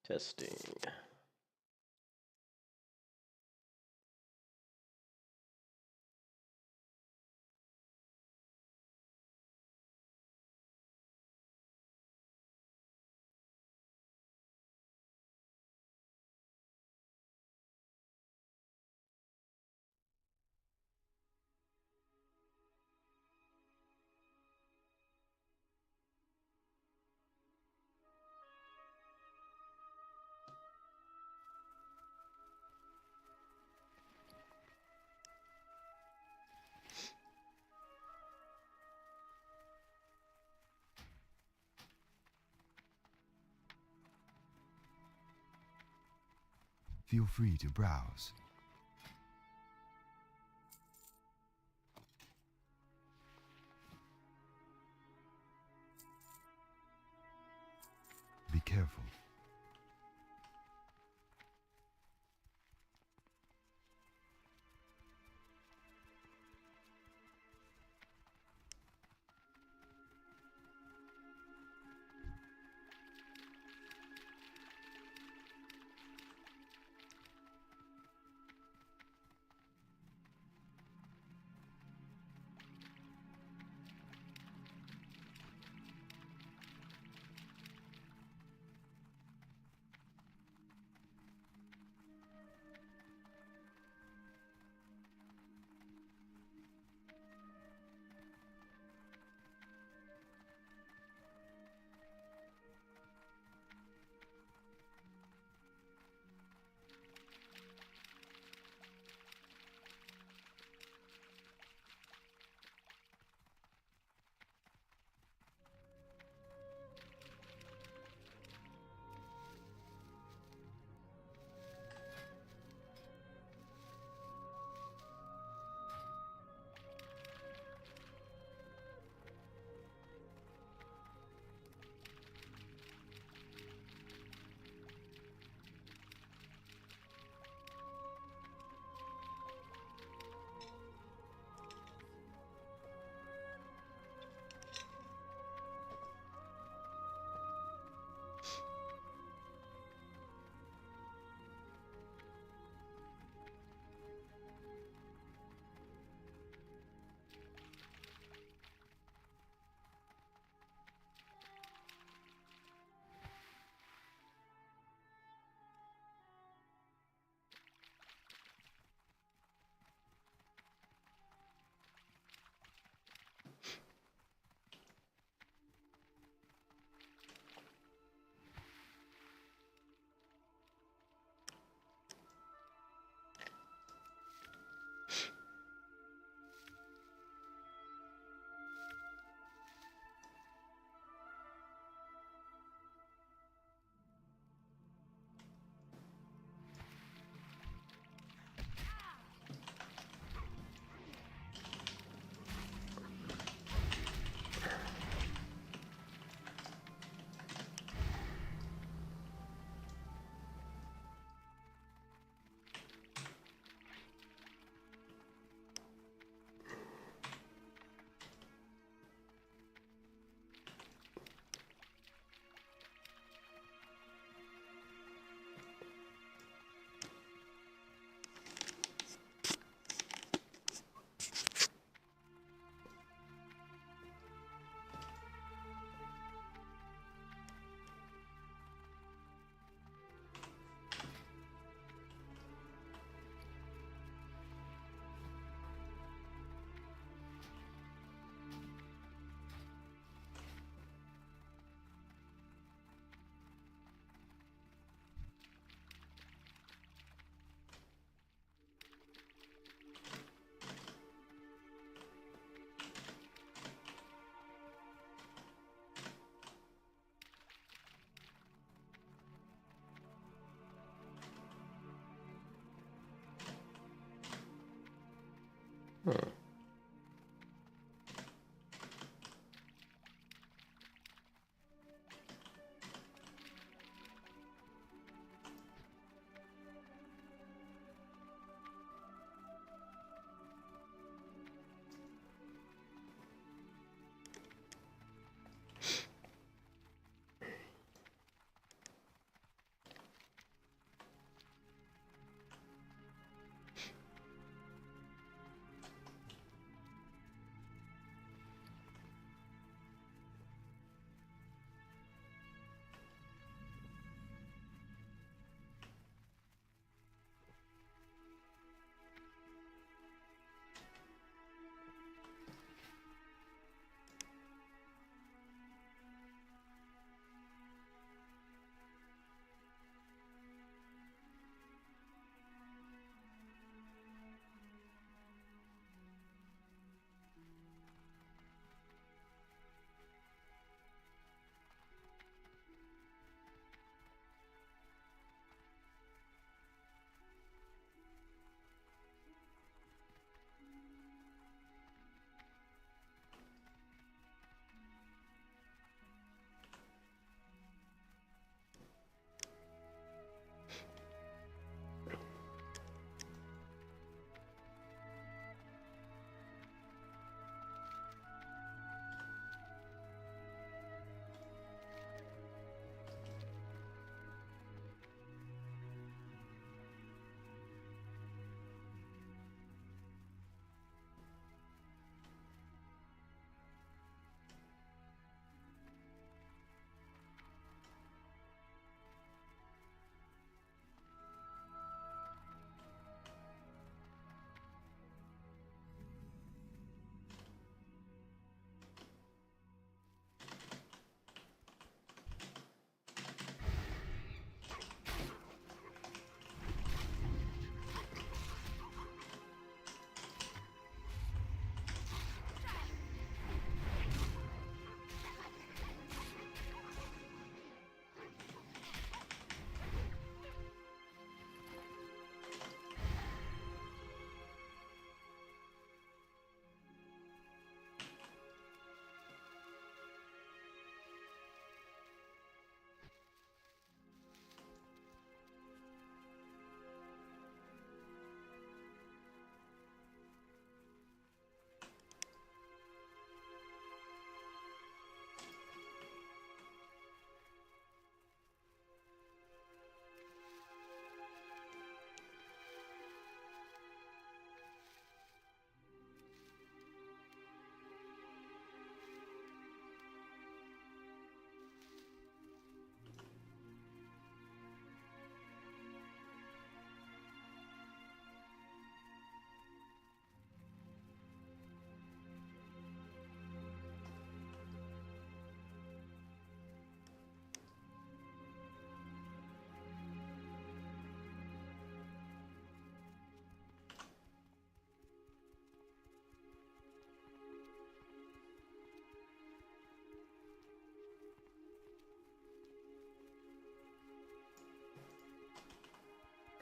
Testing. Feel free to browse. Be careful. Hmm.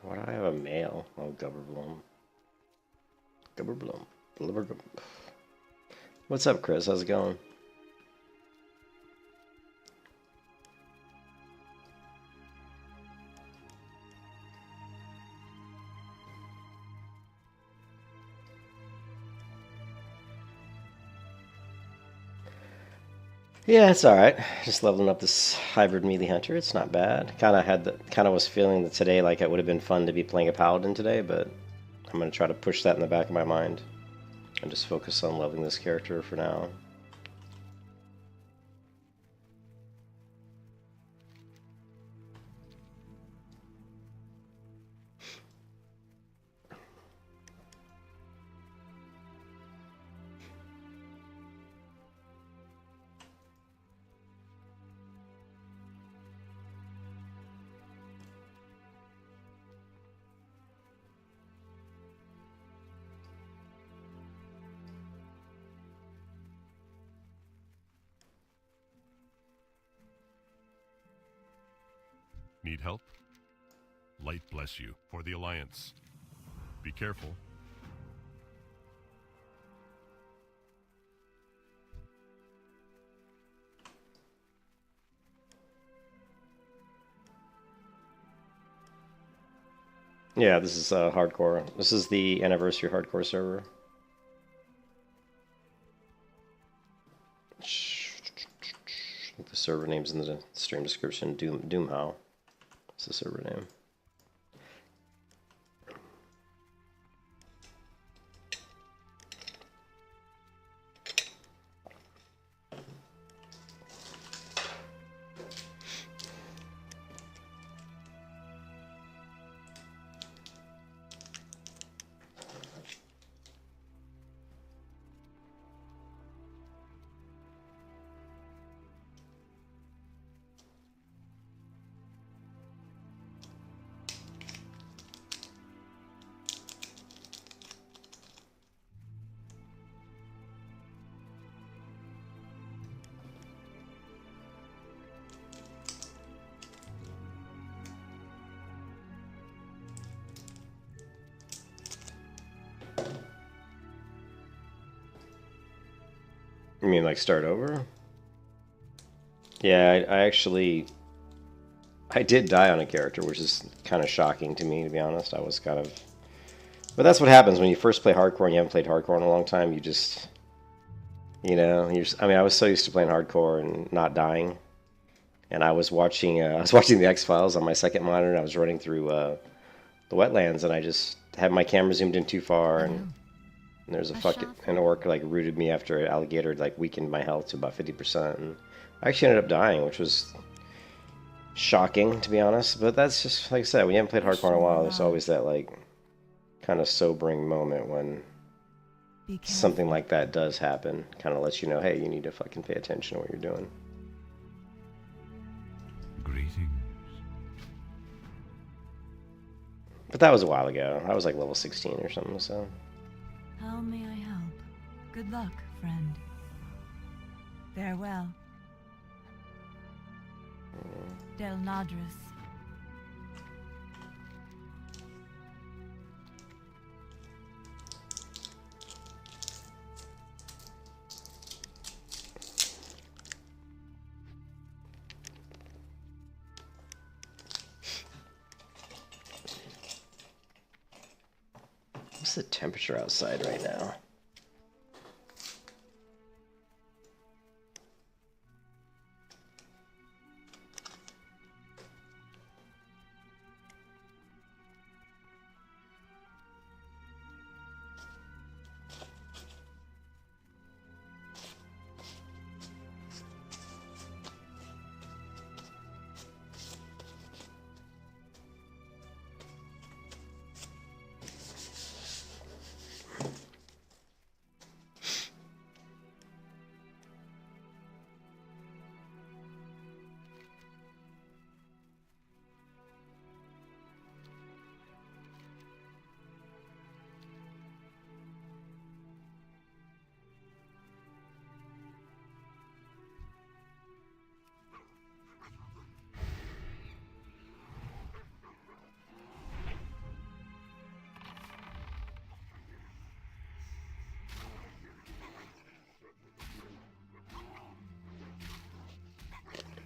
Why do I have a male? Oh, Gubberblum. Gubberblum. Blubbergub. What's up, Chris? How's it going? Yeah, it's alright. Just leveling up this hybrid melee hunter. It's not bad. Kind of was feeling that today like it would have been fun to be playing a paladin today, but I'm gonna try to push that in the back of my mind and just focus on leveling this character for now. Need help? Light bless you for the Alliance. Be careful. Yeah, this is hardcore. This is the anniversary hardcore server. I think the server name's in the stream description. DOOMHOWL. It's the server name. You mean like start over? Yeah, I did die on a character, which is kind of shocking to me, to be honest. I was kind of... But that's what happens when you first play hardcore and you haven't played hardcore in a long time. You just... You know, I mean, I was so used to playing hardcore and not dying. And I was watching the X-Files on my second monitor, and I was running through the wetlands, and I just had my camera zoomed in too far, and there's an orc like rooted me after an alligator like weakened my health to about 50%, and I actually ended up dying, which was shocking, to be honest. But that's just, like I said, when you haven't played hardcore in a while, there's always that like kind of sobering moment when something like that does happen. Kind of lets you know, hey, you need to fucking pay attention to what you're doing. Greetings. But that was a while ago. I was like level 16 or something, so... How may I help? Good luck, friend. Farewell. Del Nadris. What's the temperature outside right now?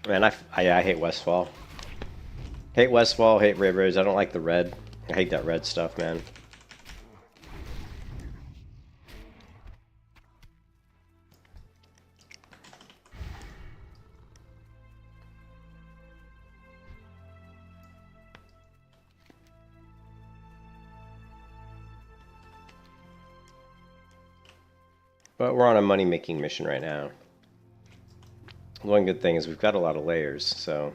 Man, I hate Westfall. Hate Westfall, hate Red Rose. I don't like the red. I hate that red stuff, man. But we're on a money-making mission right now. One good thing is we've got a lot of layers, so...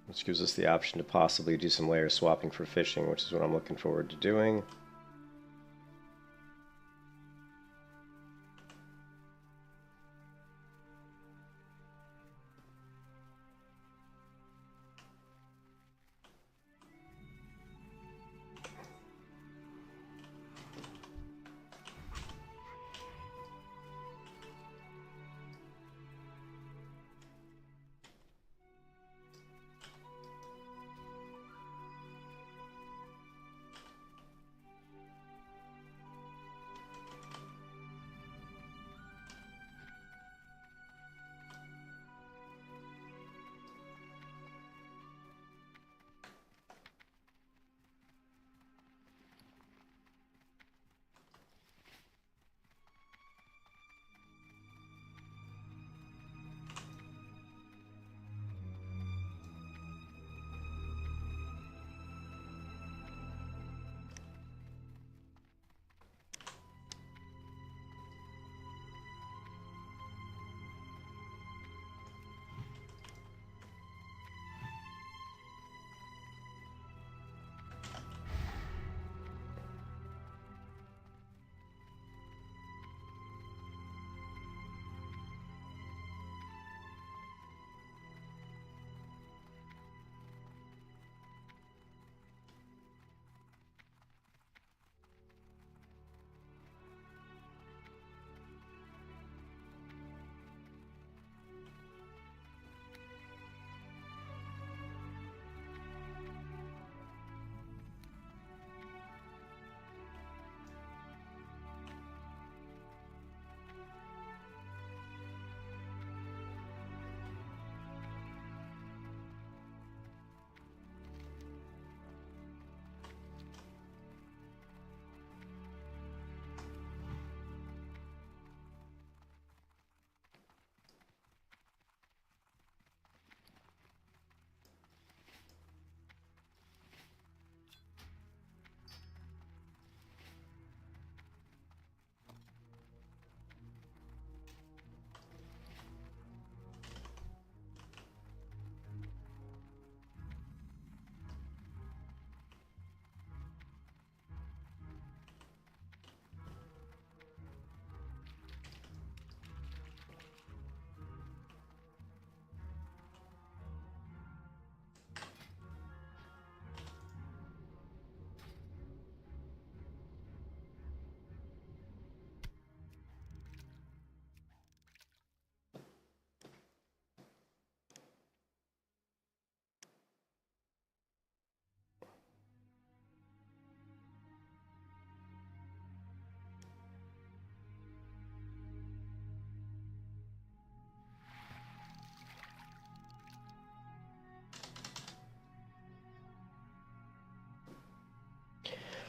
which gives us the option to possibly do some layer swapping for fishing, which is what I'm looking forward to doing.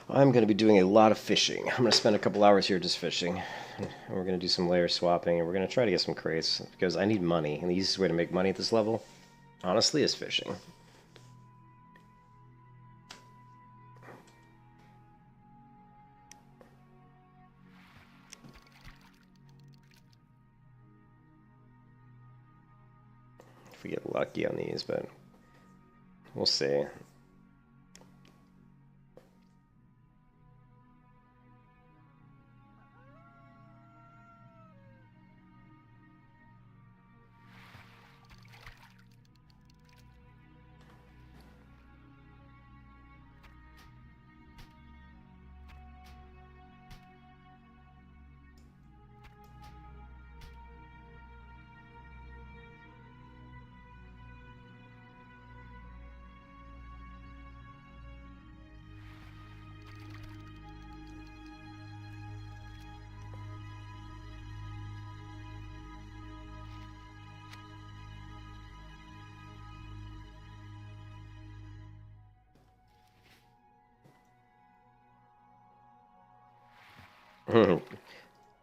I'm going to be doing a lot of fishing. I'm going to spend a couple hours here just fishing. And we're going to do some layer swapping, and we're going to try to get some crates, because I need money, and the easiest way to make money at this level, honestly, is fishing. If we get lucky on these, but we'll see.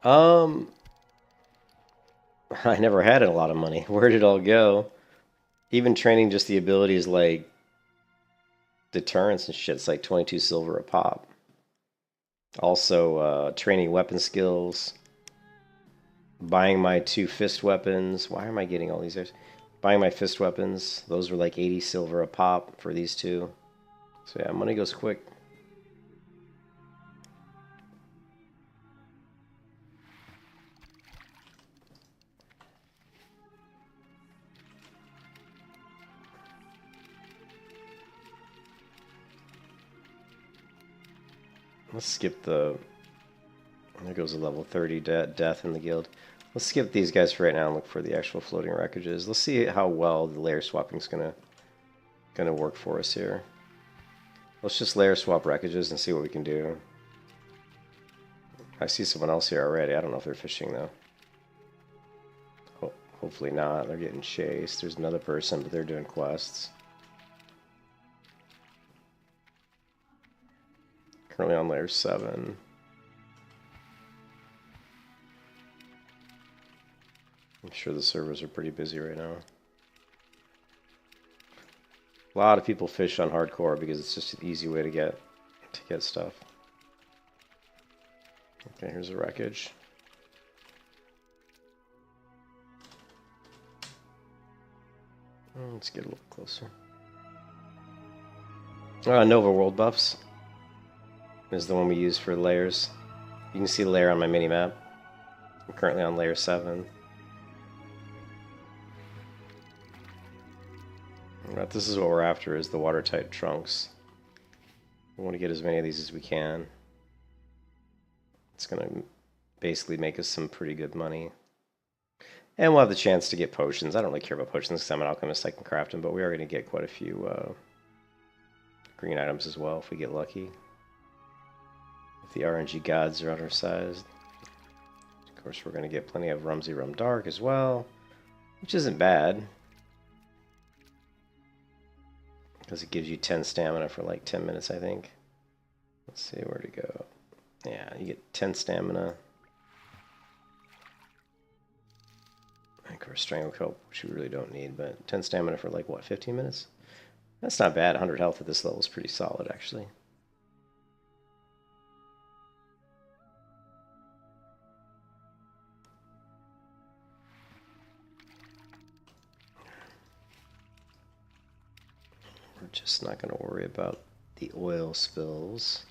um, I never had a lot of money. Where did it all go? Even training just the abilities like deterrence and shit's like 22 silver a pop. Also, training weapon skills. Buying my 2 fist weapons. Why am I getting all these? Buying my fist weapons. Those were like 80 silver a pop for these 2. So yeah, money goes quick. Let's skip the... There goes a level 30 death in the guild. Let's skip these guys for right now and look for the actual floating wreckages. Let's see how well the layer swapping is gonna work for us here. Let's just layer swap wreckages and see what we can do. I see someone else here already. I don't know if they're fishing though. Hopefully not. They're getting chased. There's another person, but they're doing quests. Currently on layer 7. I'm sure the servers are pretty busy right now. A lot of people fish on hardcore because it's just an easy way to get stuff. Okay, here's a wreckage. Let's get a little closer. Nova World buffs is the one we use for layers. You can see the layer on my mini-map. I'm currently on layer 7. But this is what we're after, is the watertight trunks. We want to get as many of these as we can. It's going to basically make us some pretty good money. And we'll have the chance to get potions. I don't really care about potions because I'm an alchemist, I can craft them, but we are going to get quite a few green items as well if we get lucky. If the RNG gods are on our side. Of course, we're going to get plenty of Rumsy Rum Dark as well, which isn't bad. Because it gives you 10 stamina for like 10 minutes, I think. Let's see where to go. Yeah, you get 10 stamina. And of course, Strangle Cope, which we really don't need, but 10 stamina for like, what, 15 minutes? That's not bad. 100 health at this level is pretty solid, actually. We're just not going to worry about the oil spills.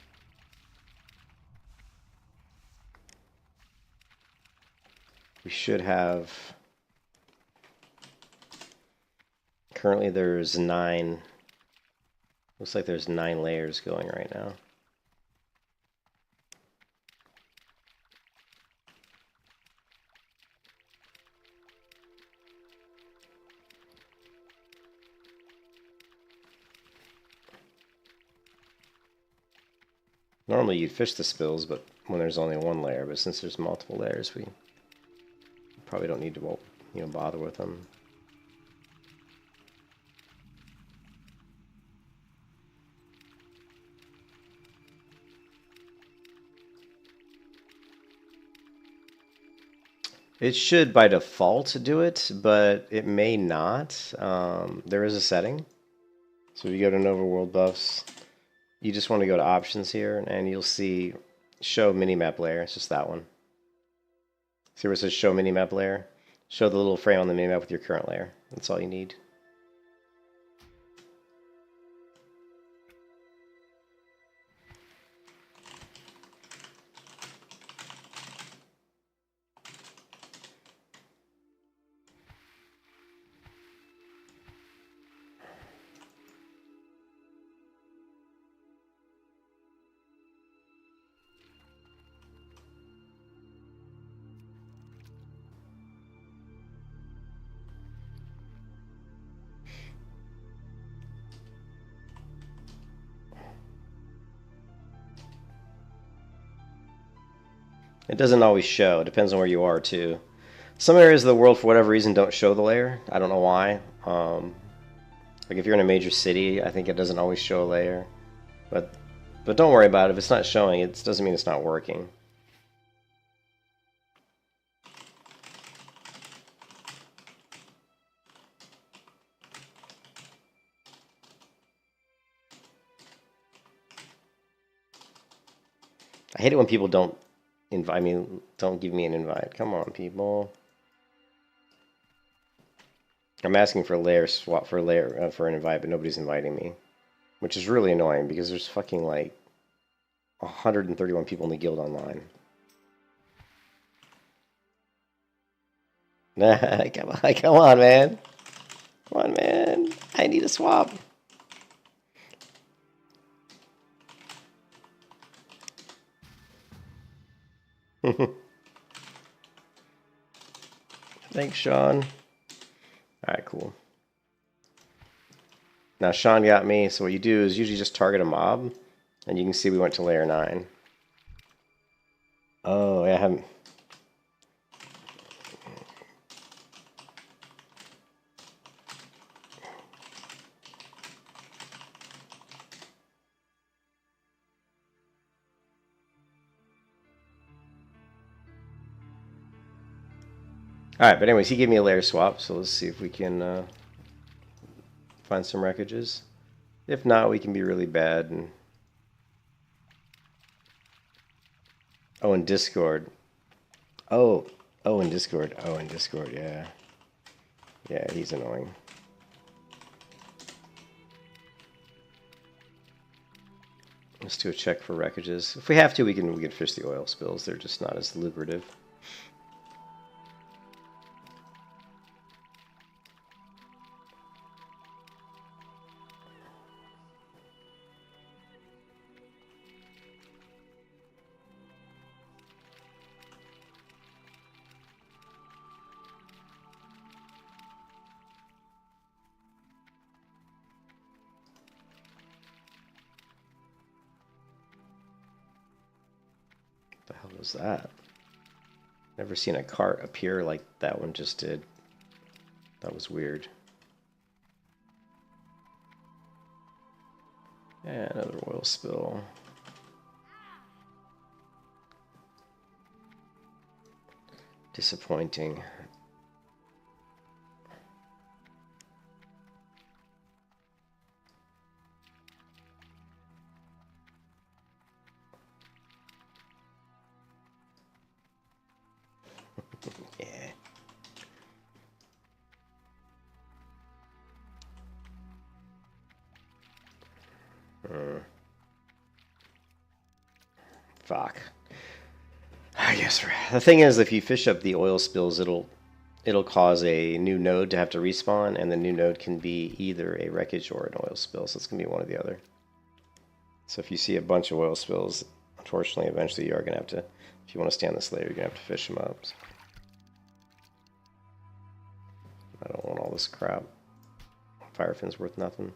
We should have... Currently there's 9... Looks like there's 9 layers going right now. Normally you'd fish the spills, but when there's only 1 layer, but since there's multiple layers, we probably don't need to, bother with them. It should by default do it, but it may not. There is a setting. So if you go to Nova World Buffs, you just want to go to options here, and you'll see show minimap layer. It's just that one. See where it says show minimap layer? Show the little frame on the minimap with your current layer. That's all you need. It doesn't always show. It depends on where you are, too. Some areas of the world, for whatever reason, don't show the layer. I don't know why. Like if you're in a major city, I think it doesn't always show a layer. But don't worry about it. If it's not showing, it doesn't mean it's not working. I hate it when people don't invite me, don't give me an invite. Come on, people. I'm asking for a layer swap for a layer for an invite, but nobody's inviting me, which is really annoying because there's fucking like 131 people in the guild online. Nah, come on, man. Come on, man. I need a swap. Thanks, Sean. Alright, cool. Now, Sean got me, so what you do is usually just target a mob, and you can see we went to layer 9. Oh, yeah, I haven't... Alright, but anyways, he gave me a layer swap, so let's see if we can find some wreckages. If not, we can be really bad. And oh, in Discord. Oh, in Discord. Oh, in Discord, yeah. Yeah, he's annoying. Let's do a check for wreckages. If we have to, we can fish the oil spills. They're just not as lucrative. The hell was that? Never seen a cart appear like that one just did. That was weird. Yeah, another oil spill. Disappointing. Yeah. Fuck. I guess the thing is, if you fish up the oil spills, it'll cause a new node to have to respawn, and the new node can be either a wreckage or an oil spill, so it's gonna be one or the other. So if you see a bunch of oil spills, unfortunately, eventually you are gonna have to, if you want to stay on this layer, you're gonna have to fish them up. So I don't want all this crap. Firefin's worth nothing.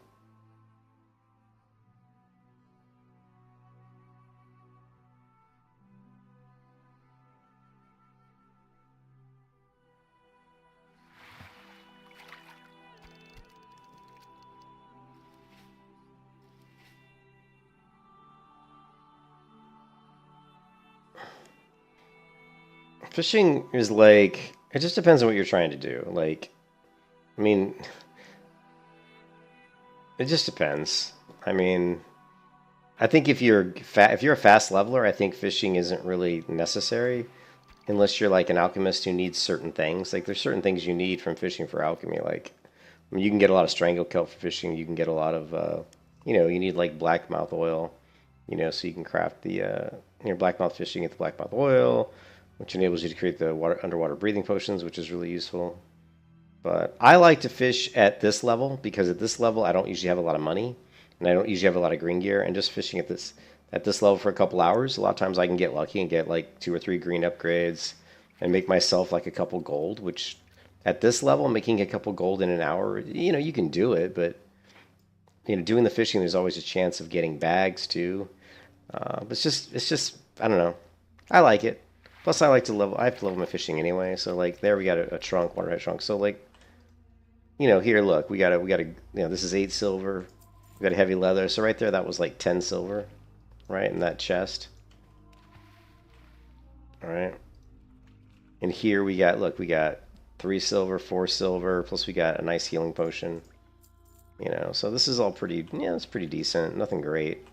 Fishing is like, it just depends on what you're trying to do. Like, I mean, it just depends. I mean, I think if you're a fast leveler, I think fishing isn't really necessary unless you're like an alchemist who needs certain things. Like, there's certain things you need from fishing for alchemy. Like, I mean, you can get a lot of strangle kelp for fishing. You can get a lot of, you know, you need like blackmouth oil, you know, so you can craft the, blackmouth fishing, you get the blackmouth oil, which enables you to create the underwater breathing potions, which is really useful. But I like to fish at this level because at this level I don't usually have a lot of money and I don't usually have a lot of green gear. And just fishing at this level for a couple hours, a lot of times I can get lucky and get like 2 or 3 green upgrades and make myself like a couple gold. Which at this level, making a couple gold in an hour, you know, you can do it. But you know, doing the fishing, there's always a chance of getting bags too. But it's just I don't know. I like it. Plus, I have to level my fishing anyway. So, like, there we got a trunk, waterhead trunk. So, like, you know, here, look, we got a, you know, this is 8 silver. We got a heavy leather. So right there, that was like 10 silver, right, in that chest. All right. And here we got, look, we got 3 silver, 4 silver, plus we got a nice healing potion. You know, so this is all pretty, yeah, it's pretty decent. Nothing great.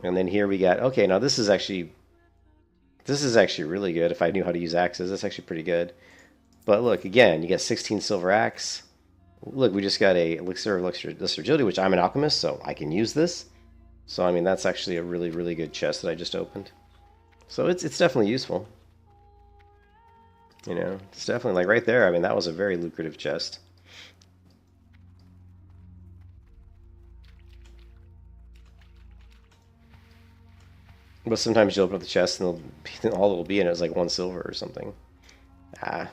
And then here we got, okay, now this is actually really good. If I knew how to use axes, that's actually pretty good. But look, again, you get 16 silver axe. Look, we just got a elixir of lesser agility, which I'm an alchemist, so I can use this. So I mean, that's actually a really, really good chest that I just opened. So it's definitely useful. You know, it's definitely like right there. I mean, that was a very lucrative chest. But sometimes you open up the chest and all it'll be in it is like 1 silver or something. Ah.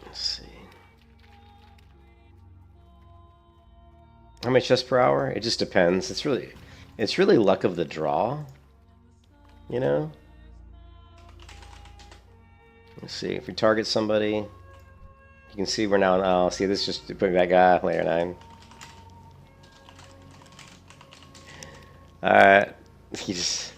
Let's see. How many chests per hour? It just depends. It's really luck of the draw. You know? Let's see, if we target somebody, you can see we're now, oh, see, this just putting that guy layer 9. Alright, he just...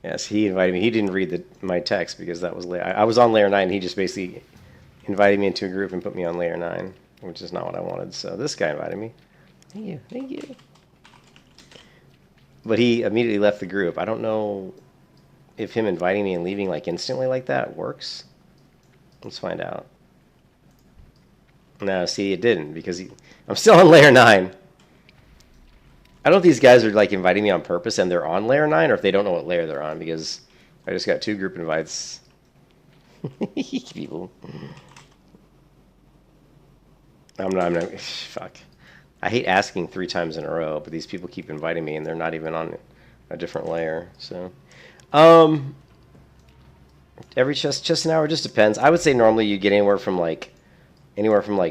Yes, he invited me. He didn't read my text because that was I was on layer 9, and he just basically invited me into a group and put me on layer 9, which is not what I wanted, so this guy invited me. Thank you, thank you. But he immediately left the group. I don't know if him inviting me and leaving like instantly like that works. Let's find out. No, see, it didn't because I'm still on layer 9. I don't know if these guys are like inviting me on purpose and they're on layer 9 or if they don't know what layer they're on because I just got 2 group invites. People. I'm not, fuck. I hate asking 3 times in a row, but these people keep inviting me, and they're not even on a different layer. So, every chest an hour just depends. I would say normally you get anywhere from like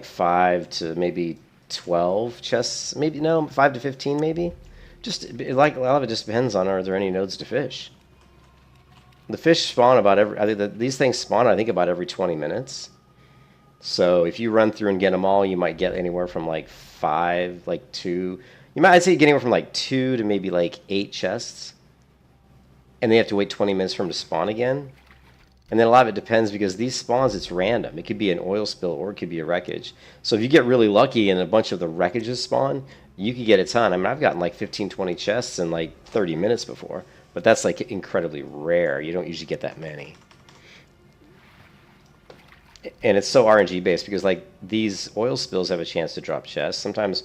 5 to maybe 12 chests, maybe no 5 to 15 maybe. Just like a lot of it just depends on are there any nodes to fish. The fish spawn about these things spawn I think about every 20 minutes. So if you run through and get them all, you might get anywhere from like 5, like 2. I'd say you get anywhere from like 2 to maybe like 8 chests. And they have to wait 20 minutes for them to spawn again. And then a lot of it depends because these spawns, it's random. It could be an oil spill or it could be a wreckage. So if you get really lucky and a bunch of the wreckages spawn, you could get a ton. I mean, I've gotten like 15, 20 chests in like 30 minutes before. But that's like incredibly rare. You don't usually get that many. And it's so RNG based because like these oil spills have a chance to drop chests. Sometimes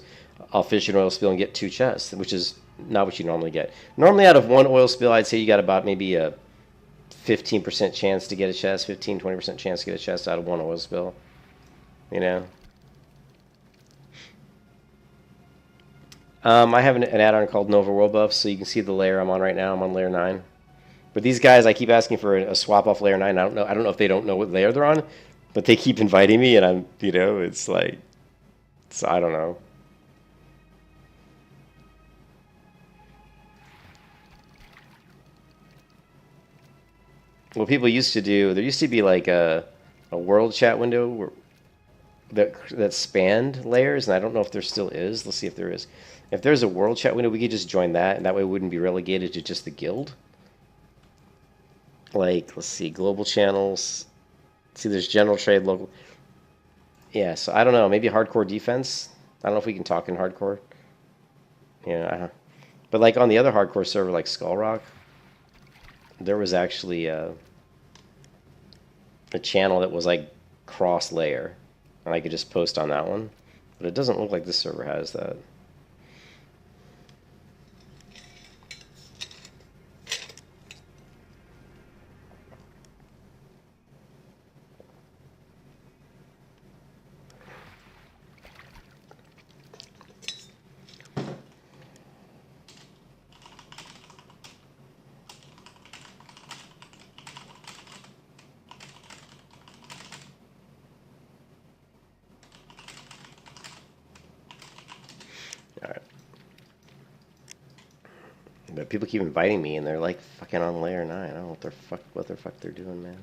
I'll fish an oil spill and get 2 chests, which is not what you normally get. Normally out of 1 oil spill, I'd say you got about maybe a 15% chance to get a chest, 15-20% chance to get a chest out of 1 oil spill. You know? I have an add-on called Nova World Buff, so you can see the layer I'm on right now. I'm on layer 9. But these guys, I keep asking for a swap off layer 9. I don't know if they don't know what layer they're on. But they keep inviting me, and I'm, you know, it's like, I don't know. What people used to do, there used to be like a world chat window that spanned layers, and I don't know if there still is. Let's see if there is. If there's a world chat window, we could just join that, and that way we wouldn't be relegated to just the guild. Like, let's see, global channels. See, there's general trade, local. Yeah, so I don't know. Maybe hardcore defense. I don't know if we can talk in hardcore. Yeah, but like on the other hardcore server, like Skull Rock, there was actually a channel that was like cross layer, and I could just post on that one. But it doesn't look like this server has that. But people keep inviting me, and they're like fucking on layer 9. I don't know what the fuck they're doing, man.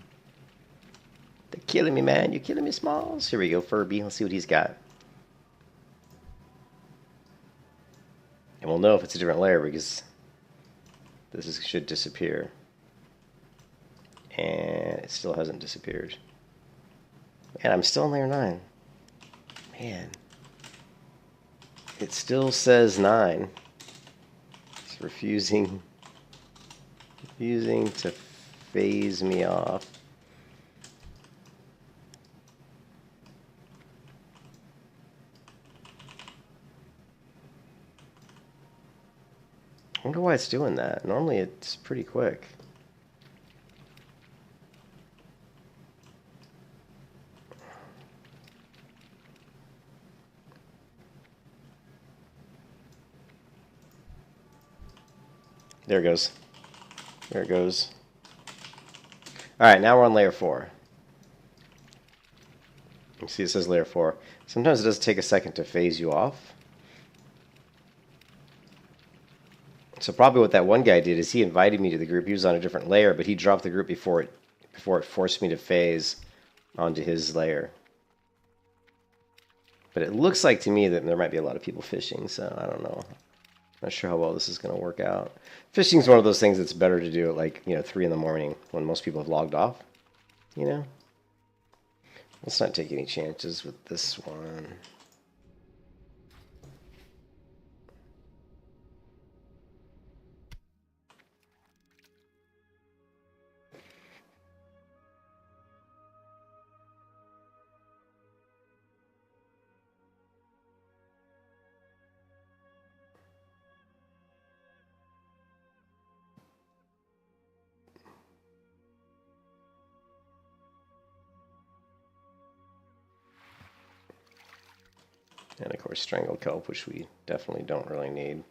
They're killing me, man. You're killing me, Smalls. Here we go, Furby. Let's see what he's got. And we'll know if it's a different layer because should disappear. And it still hasn't disappeared. And I'm still in layer 9. Man. It still says 9. It's refusing to phase me off. I wonder why it's doing that. Normally it's pretty quick. There it goes. There it goes. Alright, now we're on layer 4. You see it says layer 4. Sometimes it does take a second to phase you off. So probably what that one guy did is he invited me to the group. He was on a different layer, but he dropped the group before it forced me to phase onto his layer. But it looks like to me that there might be a lot of people fishing, so I don't know. Not sure how well this is going to work out. Fishing is one of those things that's better to do at, like, 3 in the morning when most people have logged off. Let's not take any chances with this one. And of course, Strangled Kelp, which we definitely don't really need.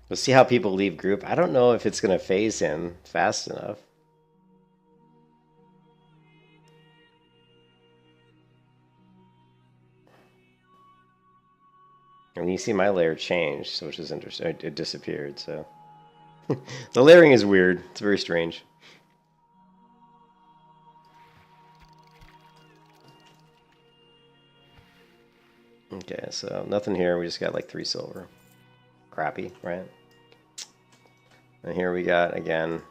We'll see how people leave group. I don't know if it's going to phase him fast enough. And you see my layer changed, which is interesting. It disappeared, so. The layering is weird. It's very strange. Okay, so nothing here. We just got like 3 silver. Crappy, right? And here we got, again,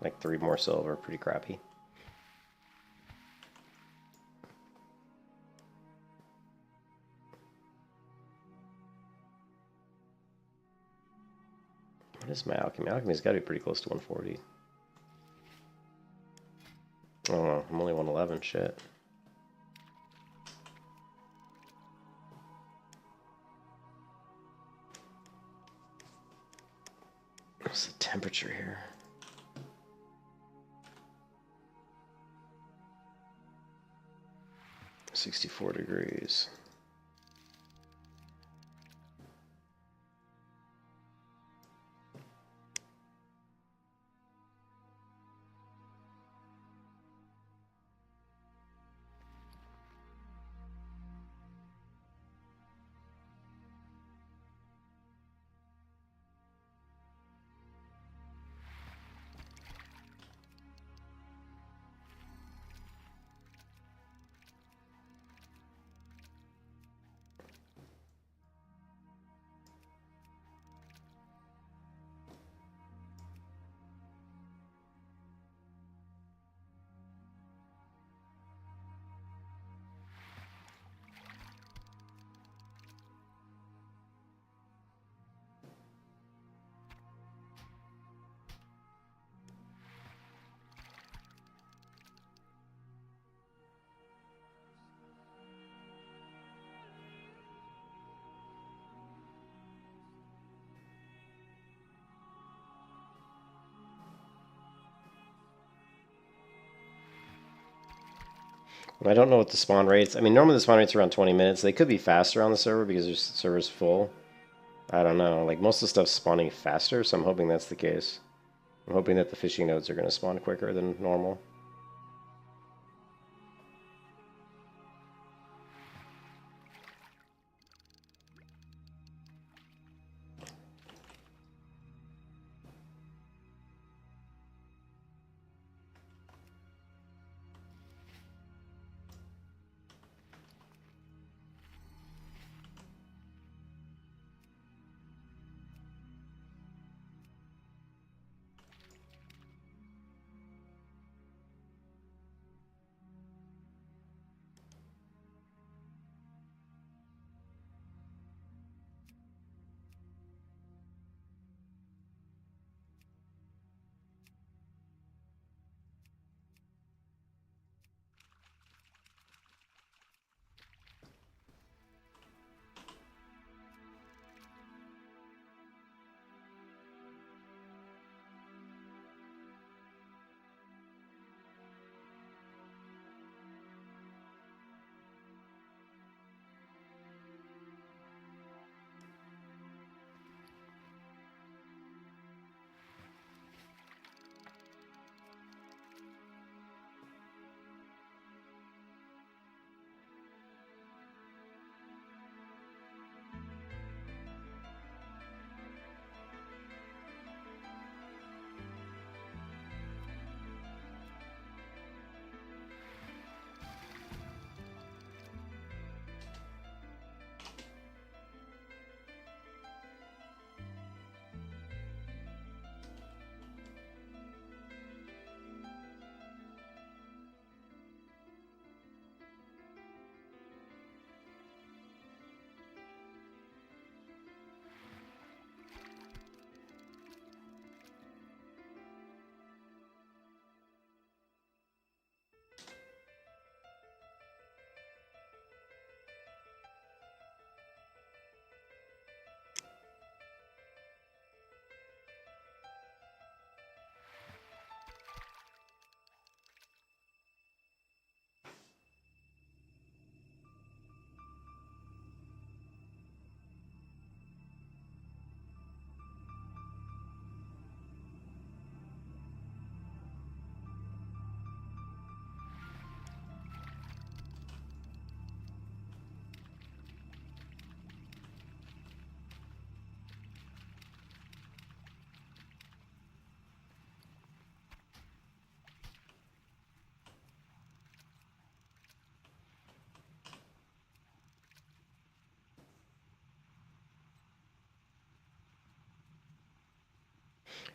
like 3 more silver. Pretty crappy. What is my alchemy? Alchemy's got to be pretty close to 140. Oh, I'm only 111. Shit. What's the temperature here? 64 degrees. I don't know what the spawn rates. I mean, normally the spawn rates are around 20 minutes. They could be faster on the server because the server's full. I don't know. Like, most of the stuff's spawning faster, so I'm hoping that's the case. I'm hoping that the fishing nodes are going to spawn quicker than normal.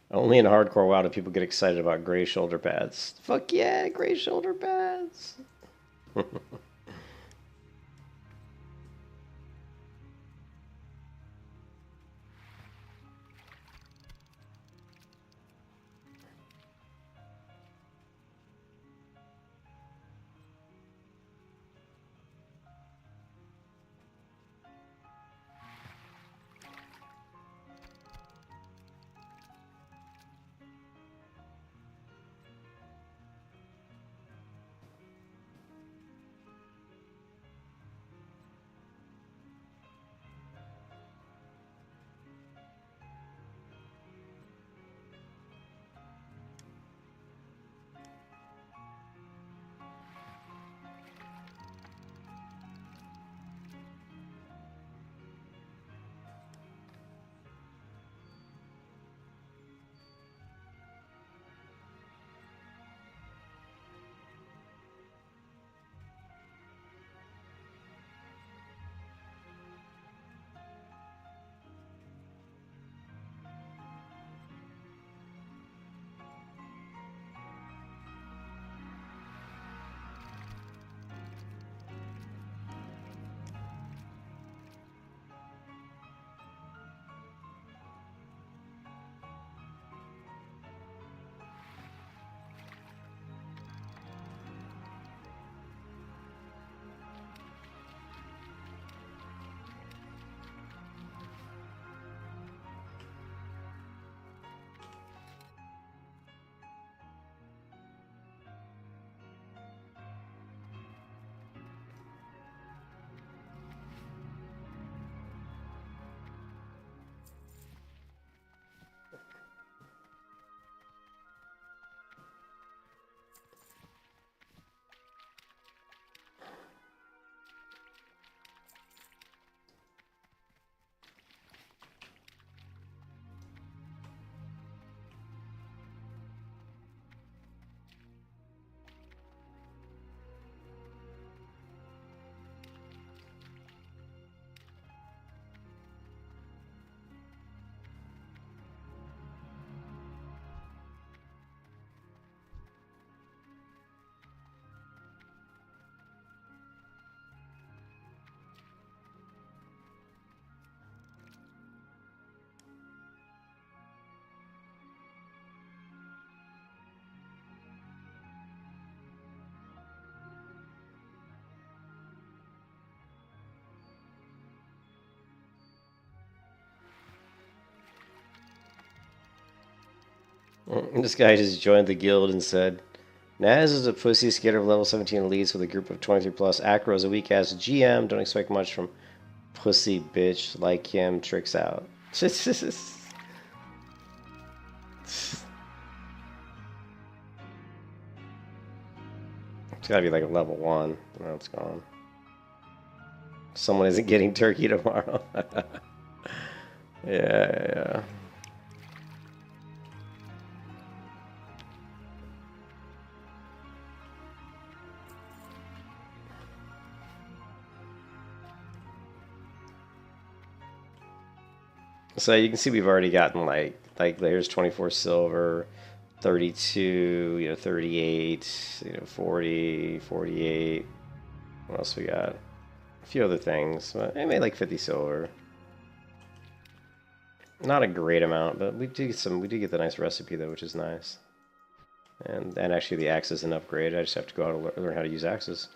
Only in hardcore WoW do people get excited about gray shoulder pads. Fuck yeah, gray shoulder pads! This guy just joined the guild and said, Naz is a pussy scared of level 17 elites with a group of 23 plus. Acro is a weak ass GM. Don't expect much from pussy bitch like him. Tricks out. It's gotta be like a level 1. No, it's gone. Someone isn't getting turkey tomorrow. Yeah. So you can see we've already gotten like there's 24 silver, 32, 38, 40, 48. What else we got? A few other things. I made like 50 silver. Not a great amount, but we do get the nice recipe though, which is nice. And actually the axe is an upgrade. I just have to go out and learn how to use axes.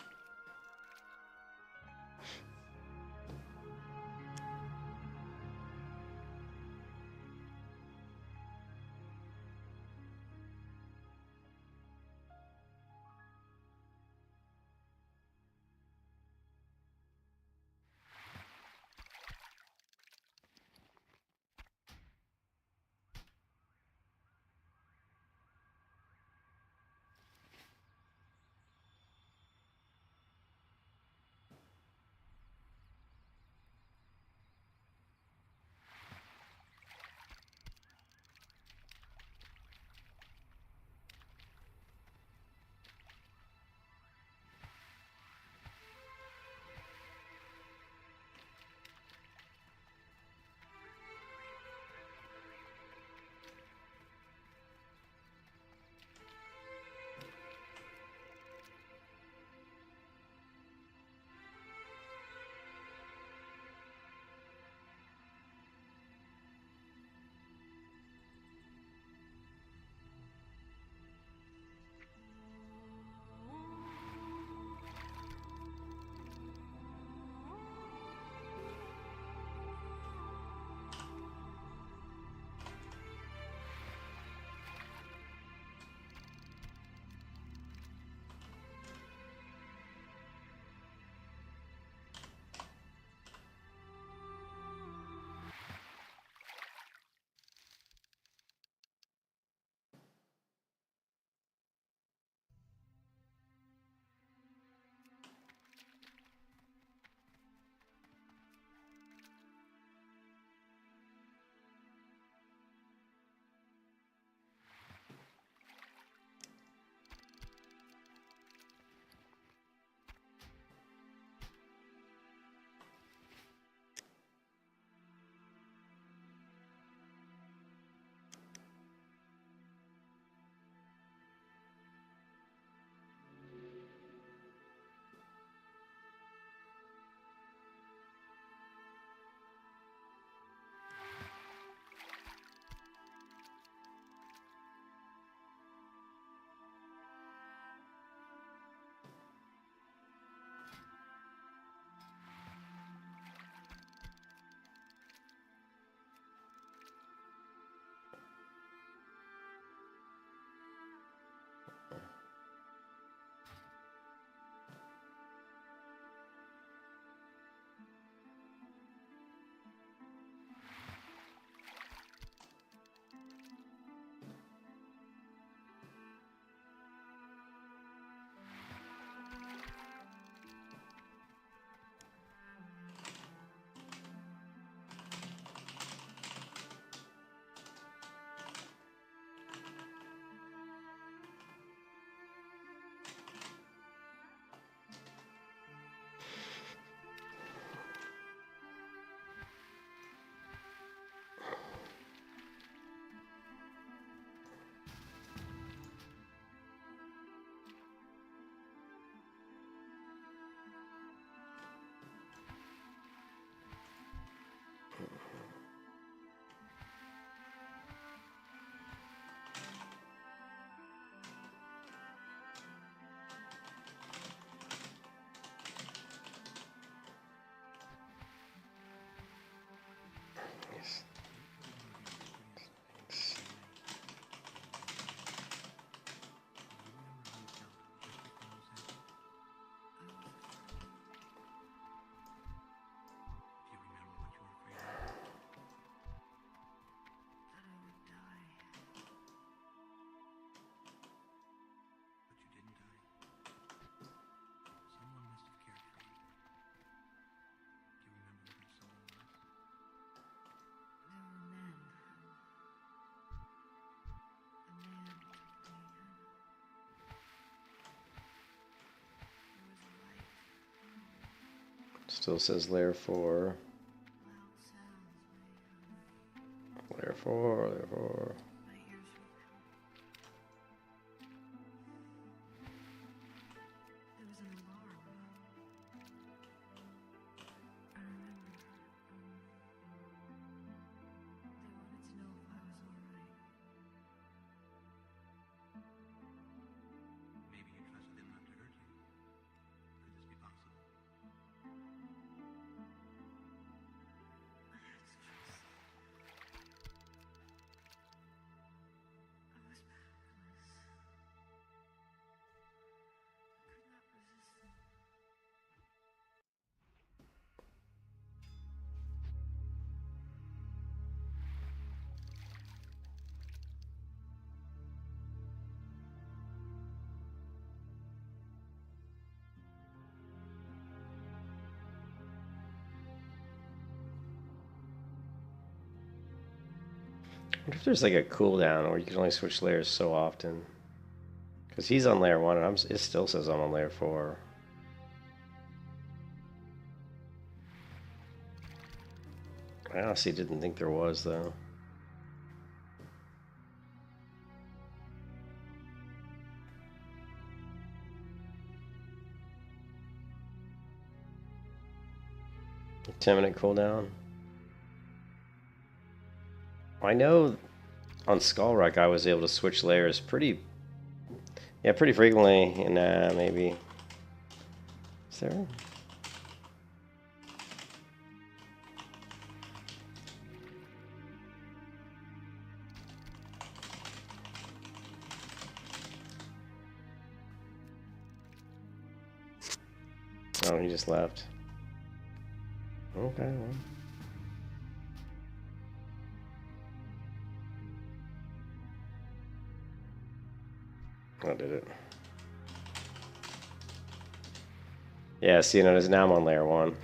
Still says layer 4. Layer 4, layer 4. I wonder if there's like a cooldown or you can only switch layers so often. Because he's on layer 1 and it still says I'm on layer 4. I honestly didn't think there was though. A 10-minute cooldown. I know on Skullrock I was able to switch layers pretty frequently, and maybe is there? Oh, he just left. Okay, well. Oh, did it? Yeah, see, notice now I'm on layer 1.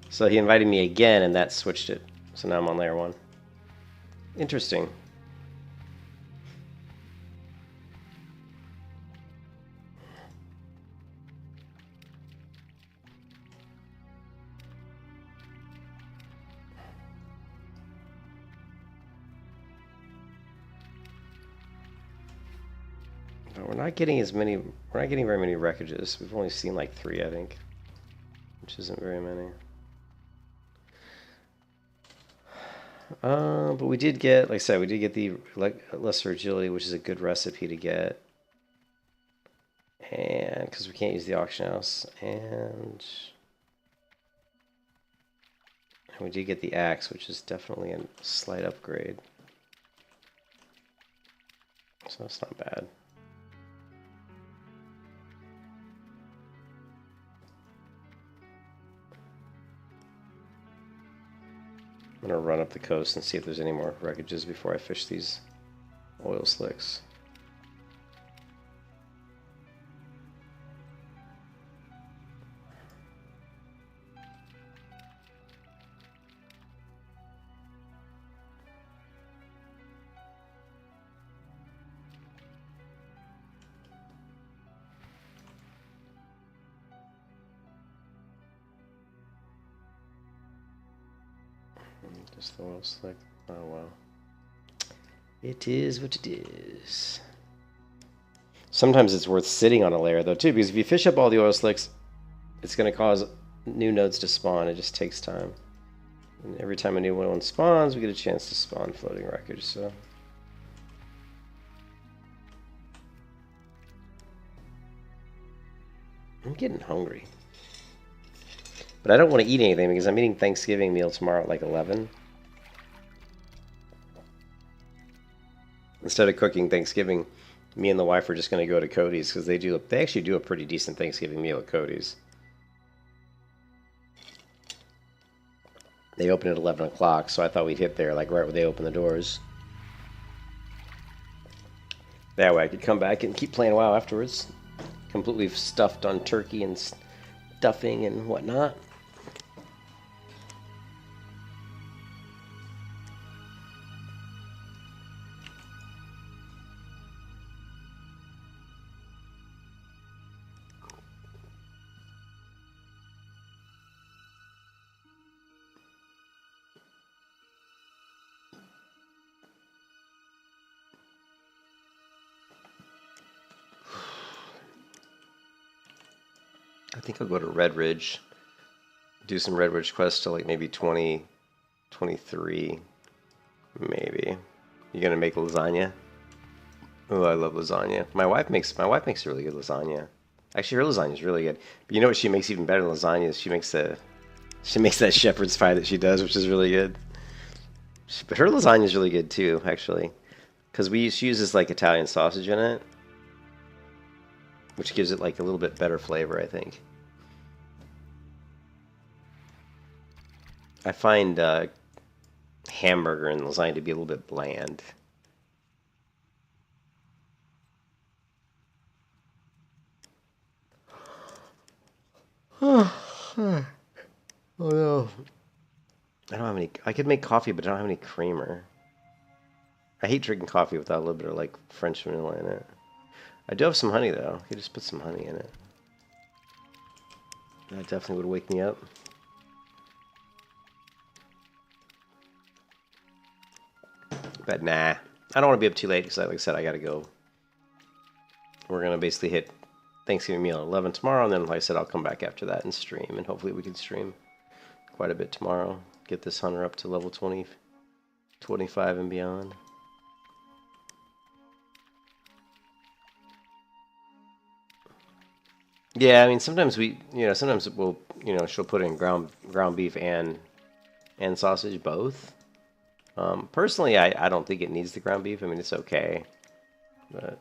So he invited me again, and that switched it. So now I'm on layer 1. Interesting. But we're not getting as many. We're not getting very many wreckages. We've only seen like 3, I think, which isn't very many. But we did get, like I said, we did get the lesser agility, which is a good recipe to get. And because we can't use the auction house, and we did get the axe, which is definitely a slight upgrade. So that's not bad. I'm gonna run up the coast and see if there's any more wreckages before I fish these oil slicks. Just the oil slick. Oh well. It is what it is. Sometimes it's worth sitting on a layer though too, because if you fish up all the oil slicks, it's going to cause new nodes to spawn. It just takes time. And every time a new one spawns, we get a chance to spawn floating wreckage. So. I'm getting hungry. But I don't want to eat anything because I'm eating Thanksgiving meal tomorrow at like 11. Instead of cooking Thanksgiving, me and the wife are just going to go to Cody's because they actually do a pretty decent Thanksgiving meal at Cody's. They open at 11 o'clock, so I thought we'd hit there like right when they open the doors. That way I could come back and keep playing WoW afterwards. Completely stuffed on turkey and stuffing and whatnot. I think I'll go to Red Ridge, do some Red Ridge quests till like maybe 2023, maybe. You gonna make lasagna? Oh, I love lasagna. My wife makes really good lasagna. Actually, her lasagna is really good. But you know what she makes even better than lasagna is she makes that shepherd's pie that she does, which is really good. But her lasagna is really good too, actually, because she uses like Italian sausage in it, which gives it like a little bit better flavor, I think. I find hamburger and lasagna to be a little bit bland. Oh no. I don't have any. I could make coffee, but I don't have any creamer. I hate drinking coffee without a little bit of like French vanilla in it. I do have some honey though. You just put some honey in it. That definitely would wake me up. But nah, I don't want to be up too late because, like I said, I gotta go. We're gonna basically hit Thanksgiving meal at 11 tomorrow, and then, like I said, I'll come back after that and stream, and hopefully we can stream quite a bit tomorrow. Get this hunter up to level 20, 25 and beyond. Yeah, I mean, sometimes sometimes we'll, she'll put in ground beef and sausage both. Personally, I don't think it needs the ground beef. I mean, it's okay, but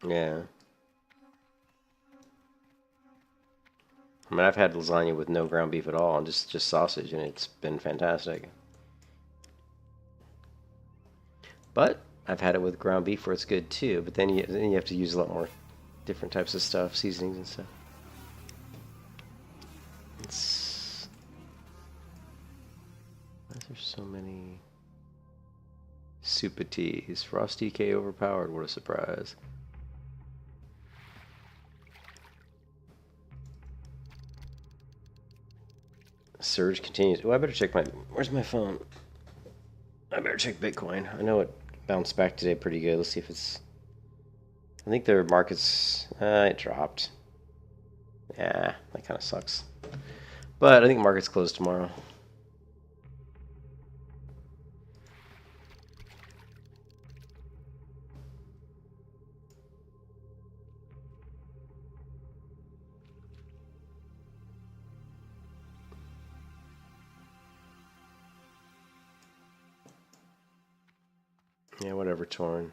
yeah. I mean, I've had lasagna with no ground beef at all, and just sausage, and it's been fantastic. But I've had it with ground beef where it's good too. But then you have to use a lot more different types of stuff, seasonings and stuff. Why is there so many Supatees? Frosty K overpowered. What a surprise! Surge continues. Oh, I better check where's my phone? I better check Bitcoin. I know it bounced back today pretty good. Let's see if it's... I think their market's... it dropped. Yeah, that kind of sucks. But I think market's closed tomorrow. Yeah, whatever, Torn.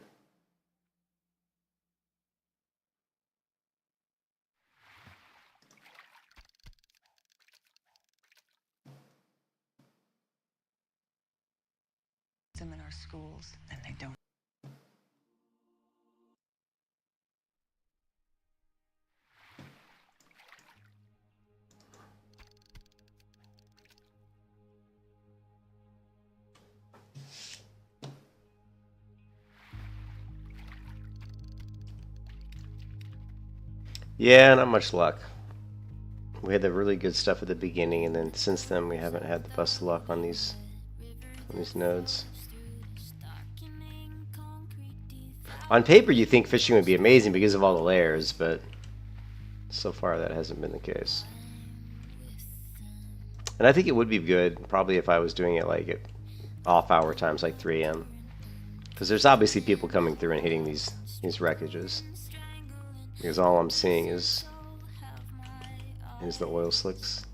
Them in our schools, and they don't. Yeah, not much luck. We had the really good stuff at the beginning, and then since then we haven't had the best luck on these nodes. On paper, you think fishing would be amazing because of all the layers, but so far that hasn't been the case. And I think it would be good, probably if I was doing it like at off-hour times, like 3 a.m. Because there's obviously people coming through and hitting these wreckages. Because all I'm seeing is the oil slicks.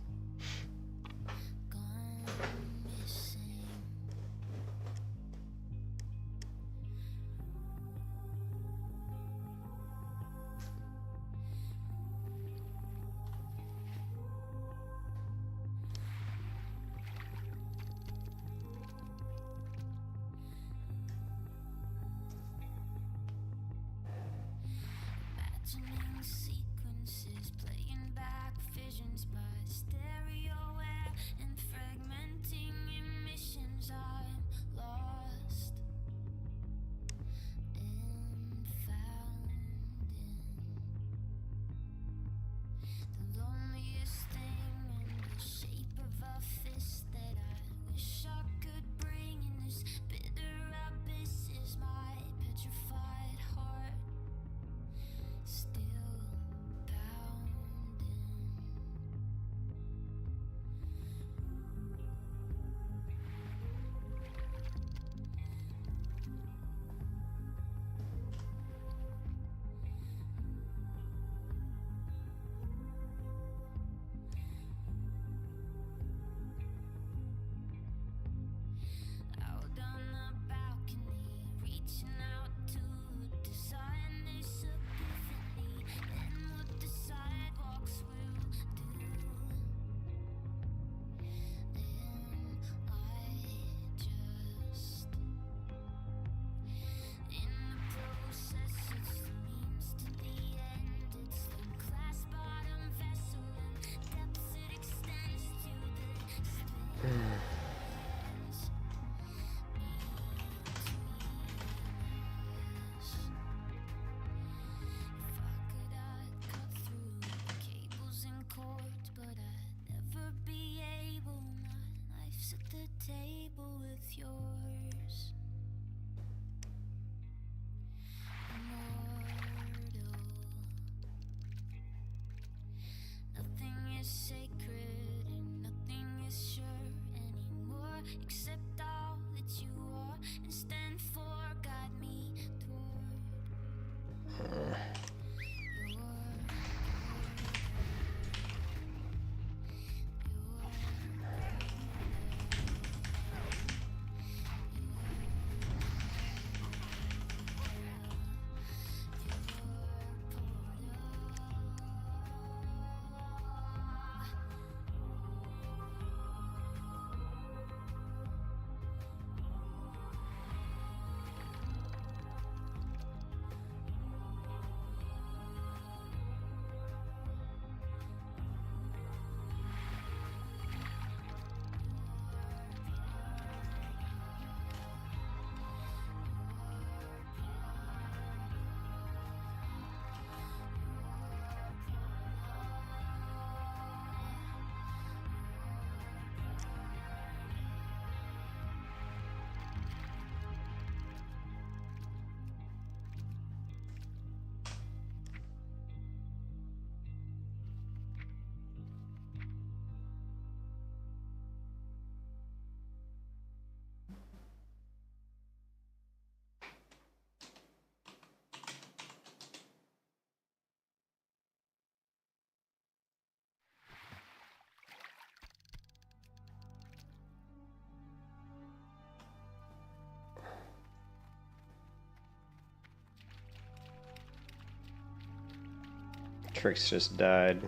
Matrix just died.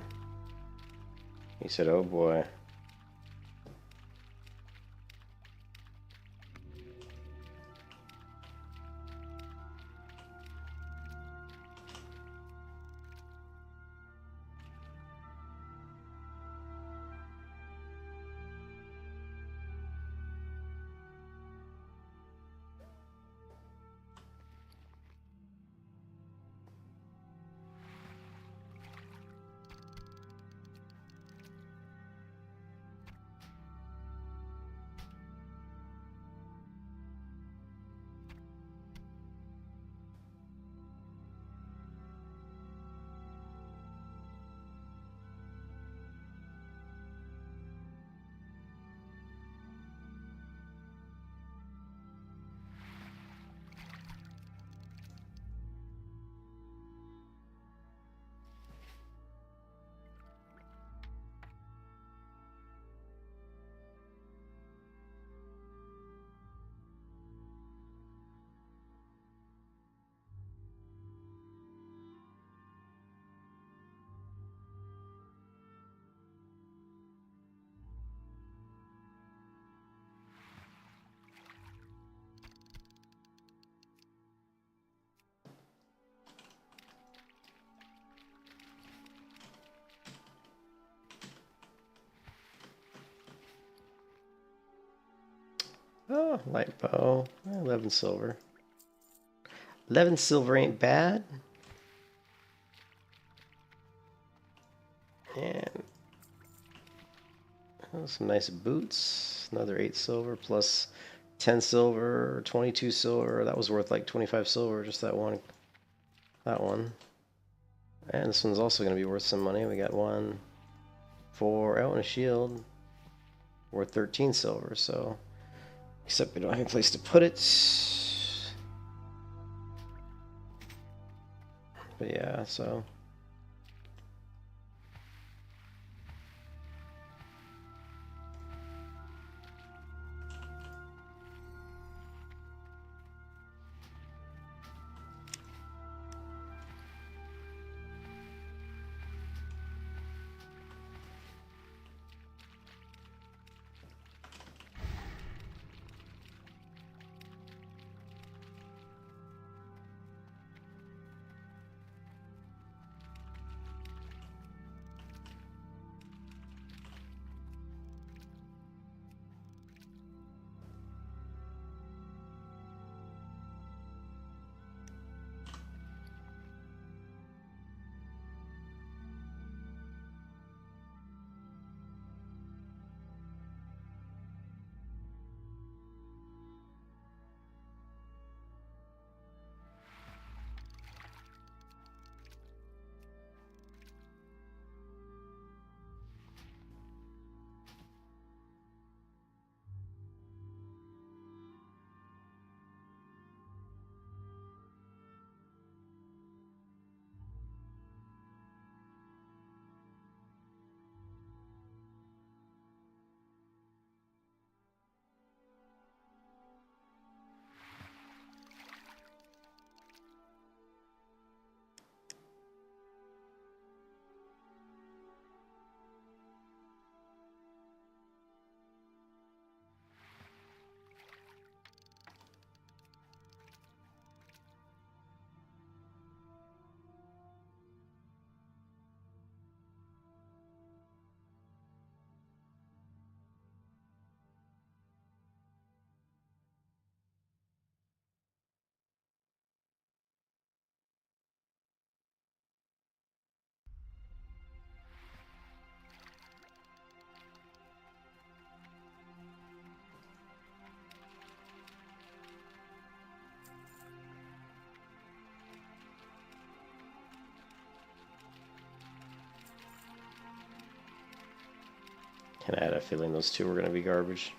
He said, oh boy. Oh, light bow. 11 silver. 11 silver ain't bad. And some nice boots. Another 8 silver plus 10 silver, 22 silver. That was worth like 25 silver, just that one. That one. And this one's also going to be worth some money. We got 1, 4, and a shield. Worth 13 silver, so... Except we don't have a place to put it. But yeah, so... And I had a feeling those two were going to be garbage.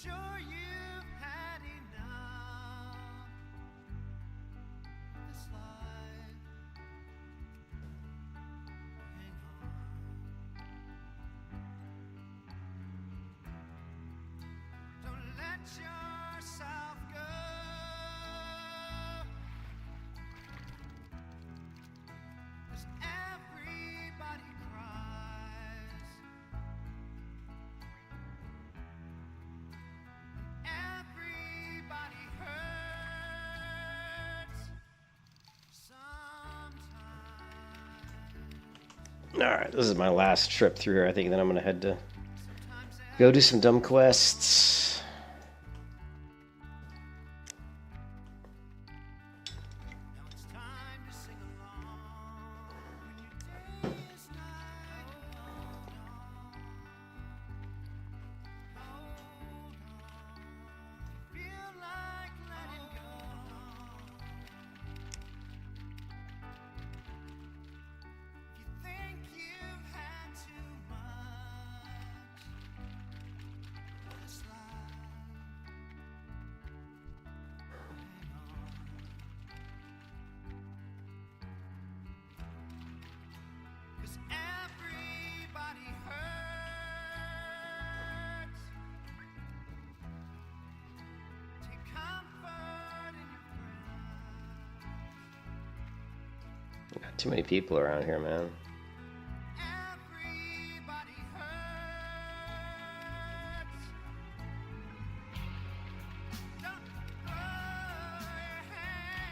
sure you've had enough of this life. Hang on. Don't let yourself go. 'Cause everybody cries. Everybody hurts sometimes. Alright, this is my last trip through here. I think then I'm going to head to go do some dumb quests. Now it's time to sing along when your day is not hold on. Hold on. Feel like letting go. If you think you've had too much of this life, hang on. 'Cause everybody hurts. Take comfort in your friends. Got too many people around here, man. Everybody hurts. Don't throw your hand.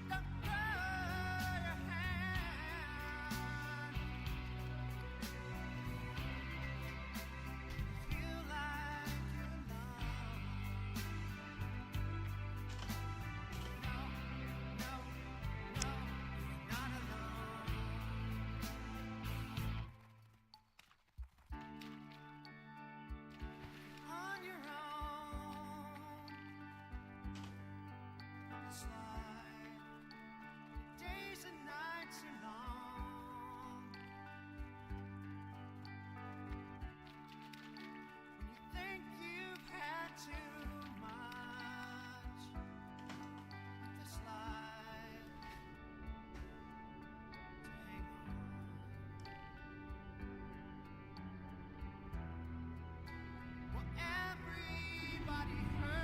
Don't throw your hand. Feel like you're alone. No, no, no, you're not alone. On your own. This life, days and nights are long. When you think you've had too much of this life, hang on. Well, everybody hurts.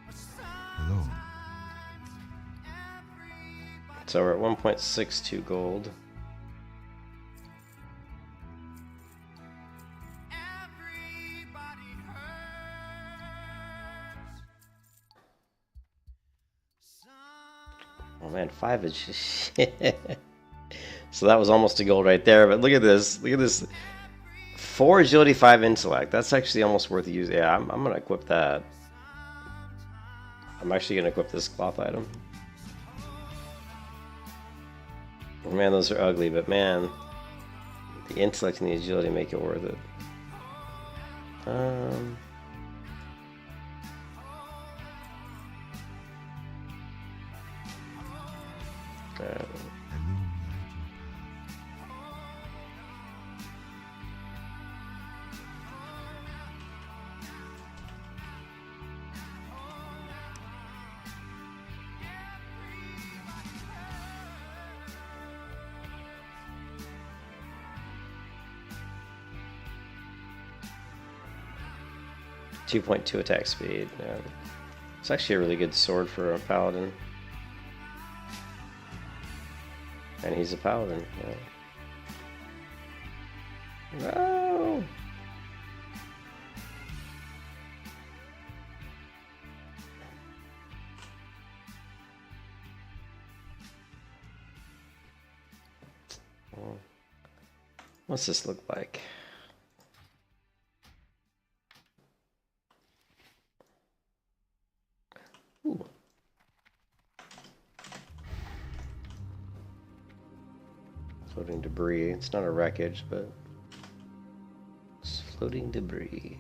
But Hello. sometimes everybody So we're at 1.62 gold. Everybody hurts. Oh man, 5 is just shit. So that was almost a gold right there, but look at this. Look at this. 4 agility, 5 intellect. That's actually almost worth using. Yeah, I'm going to equip that. I'm actually going to equip this cloth item. Man, those are ugly, but man, the intellect and the agility make it worth it. Alright. Illuminate 2.2 attack speed. Yeah. It's actually a really good sword for a paladin. And he's a paladin. Yeah. No! What's this look like? Ooh. Floating debris. It's not a wreckage, but it's floating debris.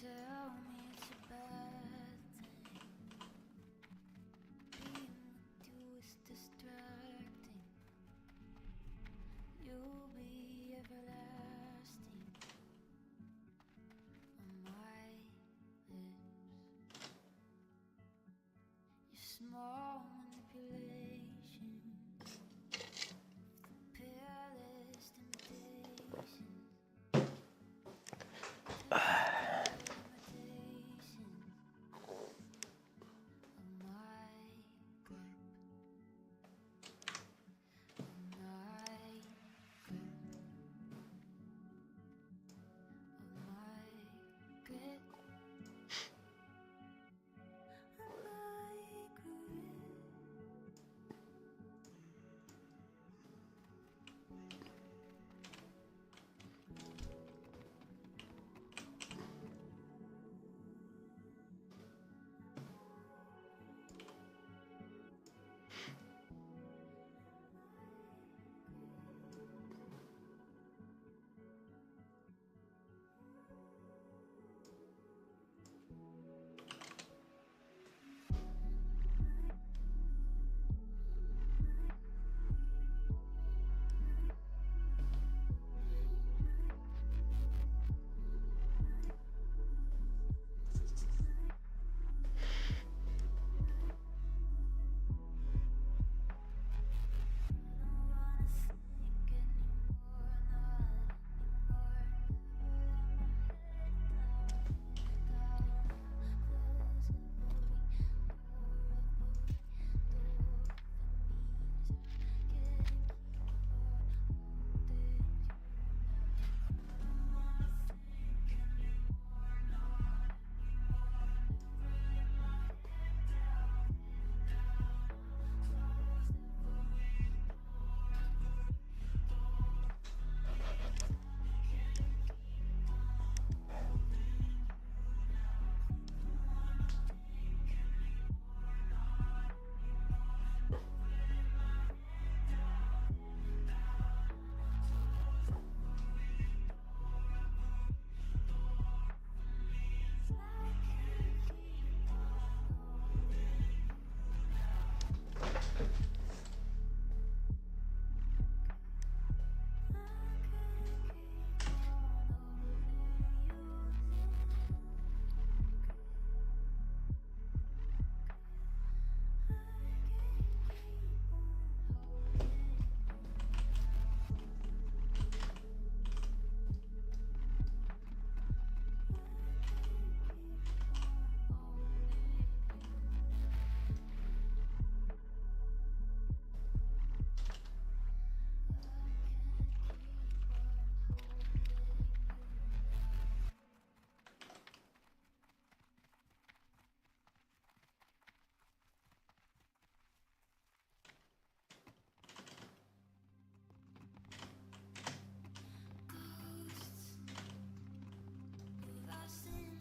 tell me it's a bad thing. Being with you is distracting. You'll be everlasting on my lips. Your small manipulation, the palest imitation.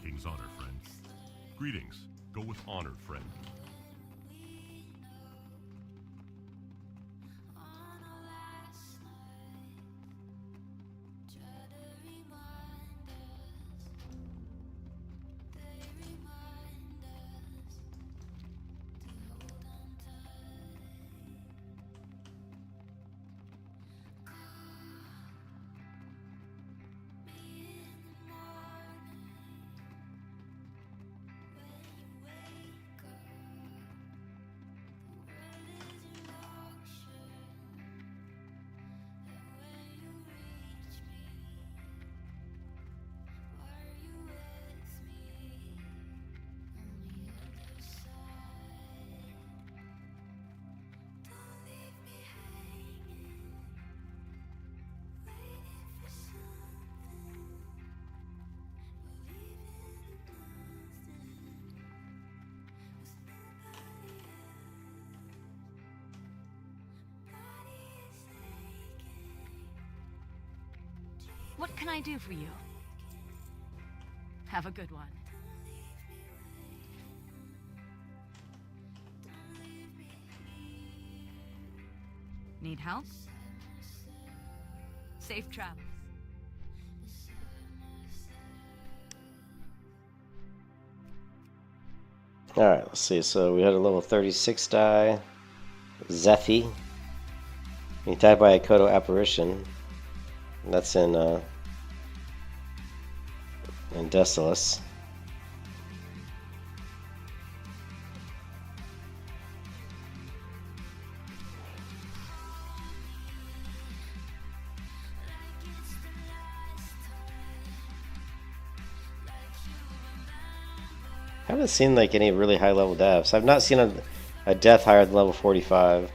King's honor, friend. Greetings. Go with honor, friend. What can I do for you? Have a good one. Need help? Safe travels. Alright, let's see. So we had a level 36 die. Zephy. He died by a Kodo apparition. That's in Desolus. I haven't seen like any really high level deaths. I've not seen a death higher than level 45.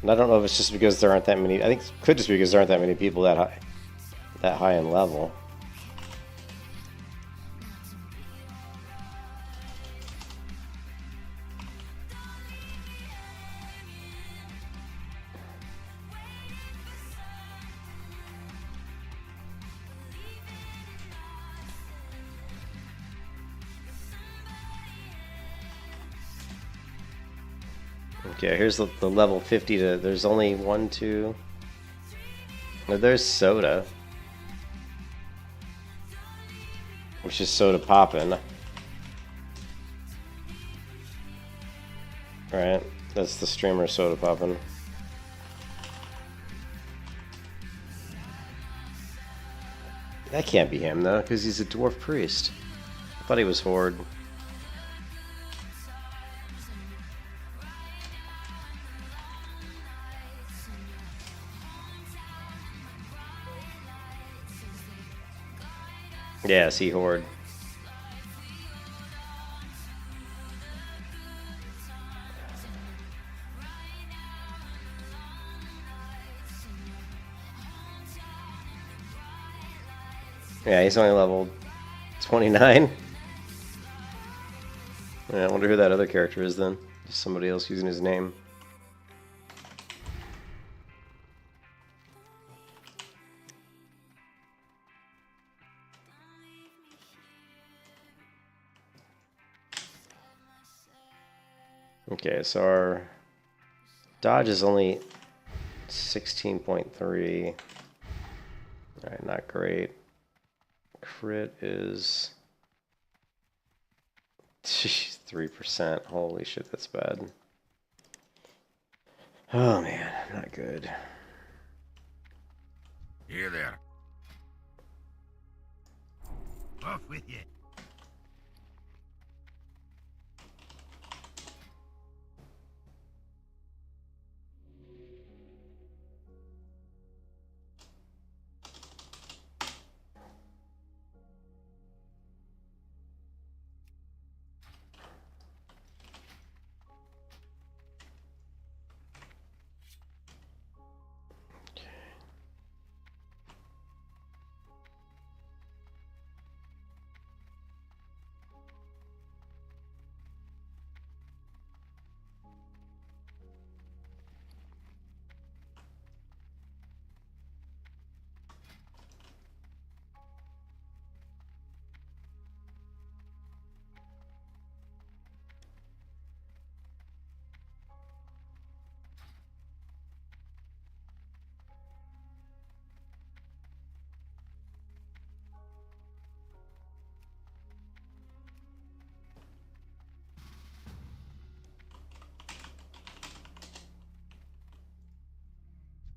And I don't know if it's just because there aren't that many. I think it could just be because there aren't that many people that high in level. Okay, here's the level 50 to. There's only 1, 2. No, there's Soda. Which is Soda Poppin'. Right? That's the streamer Soda Poppin'. That can't be him though, because he's a dwarf priest. I thought he was Horde. Yeah, see Horde. Yeah, he's only level 29. Yeah, I wonder who that other character is then. Just somebody else using his name. Okay, so our dodge is only 16.3. Alright, not great. Crit is 3%. Holy shit, that's bad. Oh man, not good. Here there. Off with you.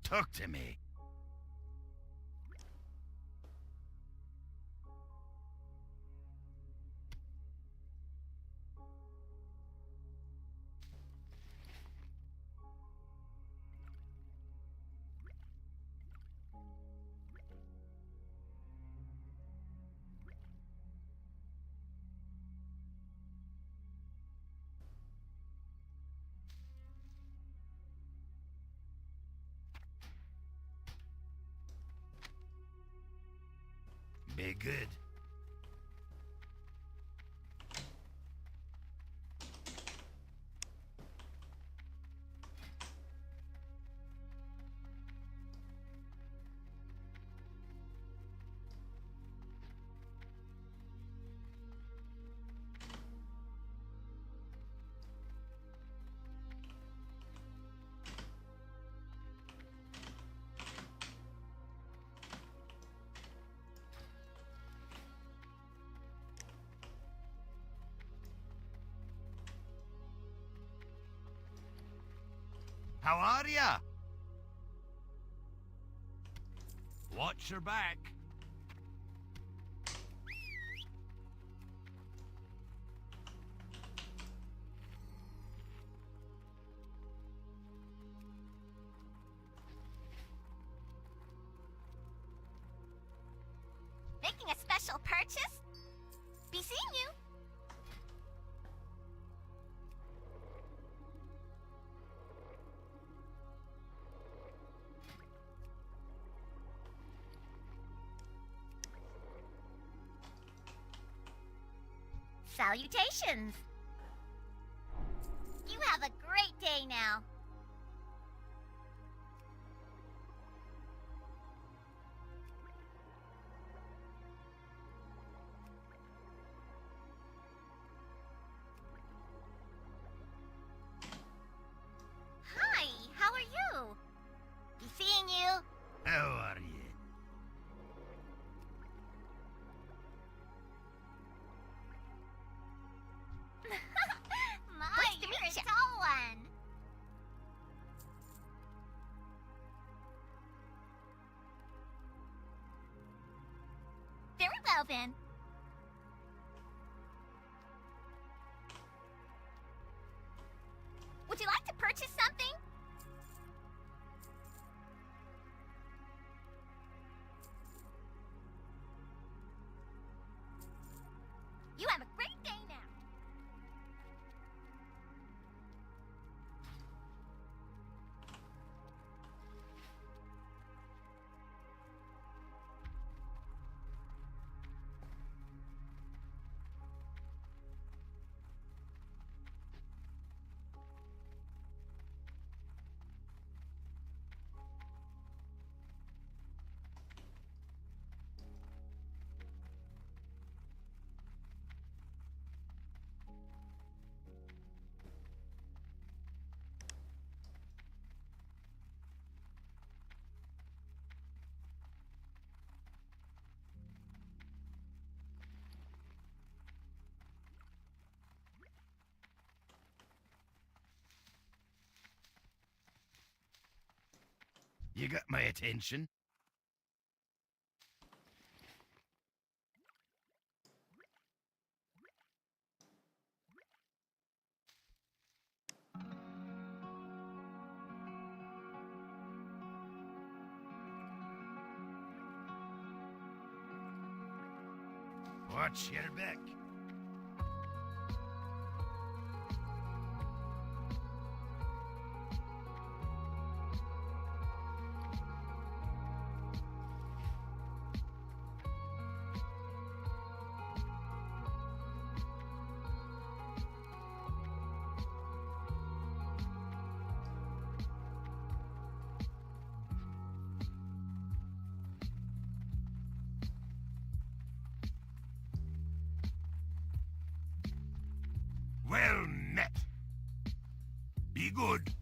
Talk to me. Be good. How are ya? Watch your back. Making a special purchase? Be seeing you. Salutations. You have a great day now. Hi, how are you? Be seeing you. How are you? My, you're a tall one. Very well then. Would you like to purchase something? You have a great day now. You got my attention. Watch your back. Well met. Be good.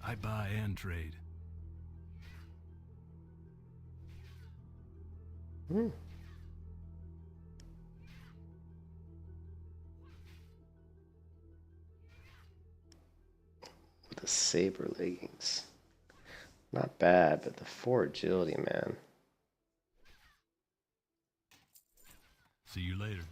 I buy and trade. Hmm. The saber leggings. Not bad, but the 4 agility, man. See you later.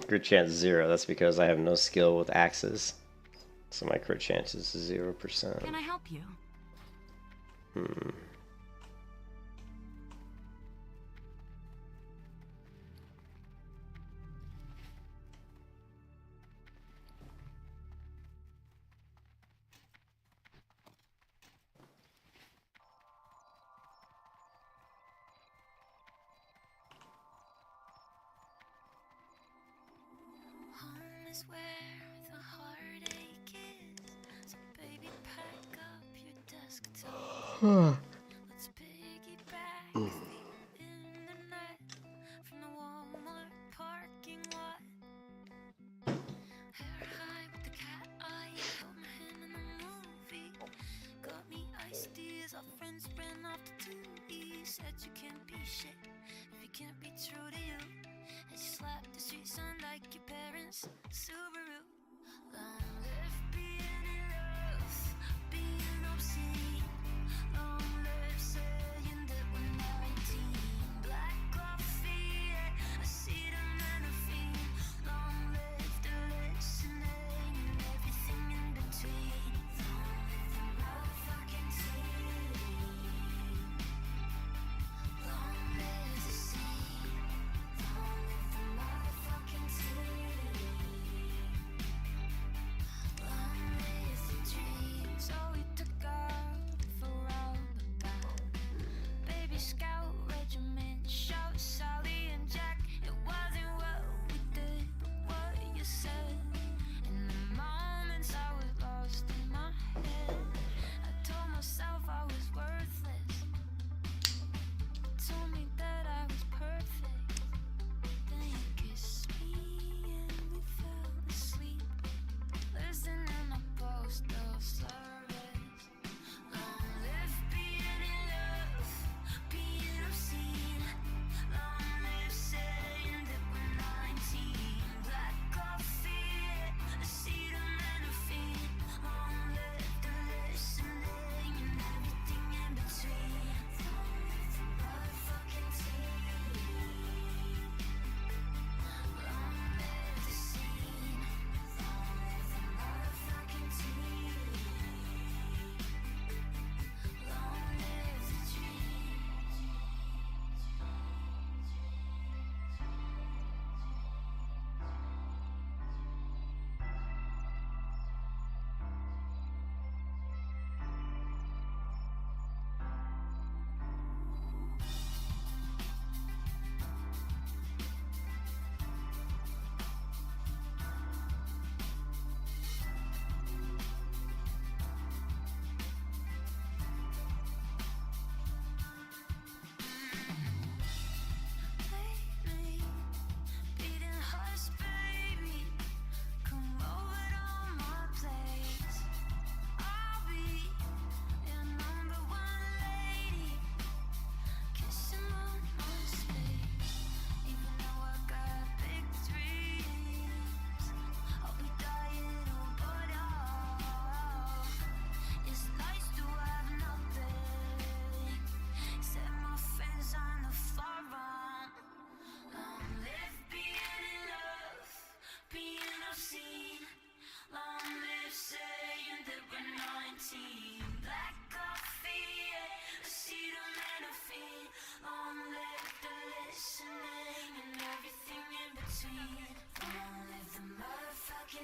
Crit chance 0. That's because I have no skill with axes. So my crit chance is 0%. Can I help you? Hmm. Home is where the heartache is. So baby, pack up your desktop. Let's piggyback sleep in the night from the Walmart parking lot. Hair high with the cat eye, held my hand in the movie. Got me iced teas, our friends ran off to 2E. Said you can't be shit if you can't be true to you. And you slap the street sound like your parents' Subaru. Long live being in love, being obscene. Long live saying that we're 19. Black coffee, acetaminophen. Long live the listening and everything in between. Long live the motherfucking team.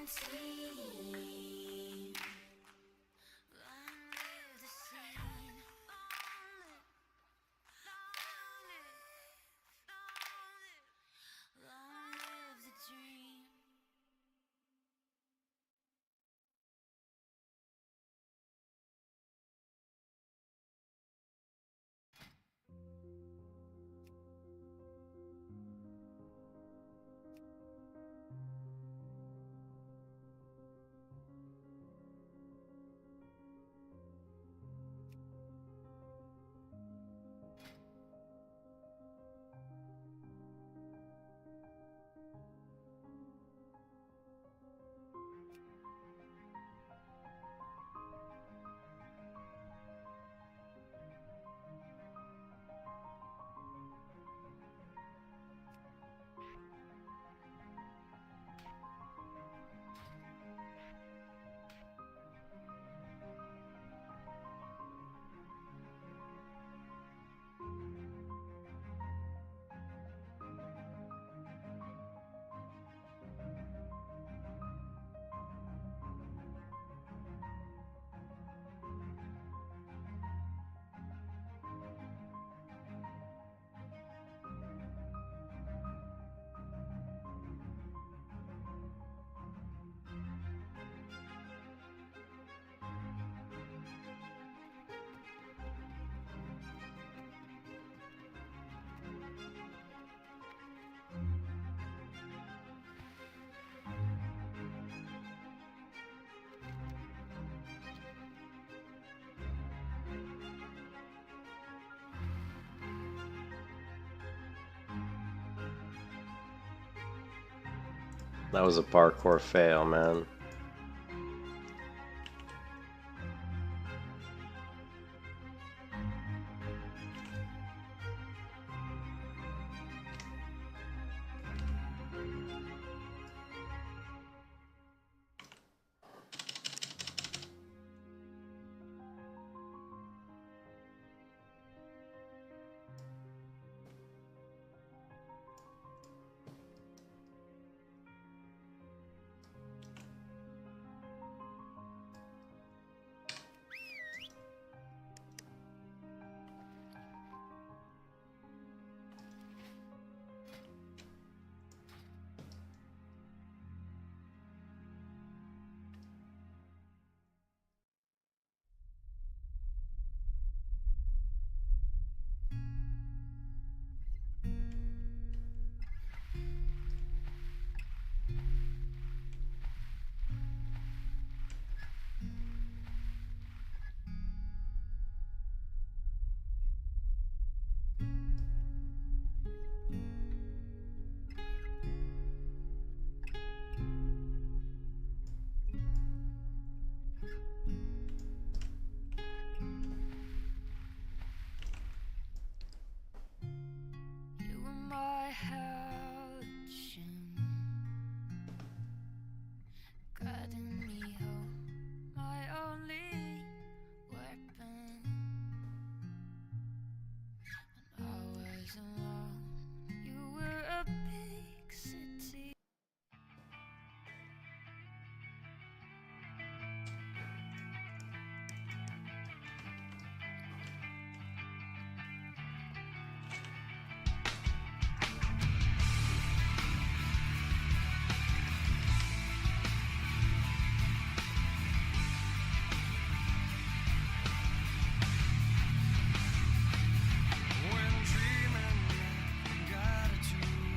quarantine. Long live the scene. Long live the dream. That was a parkour fail, man. You were my halcyon, guiding me home, my only weapon. When I was alone, you were a big city.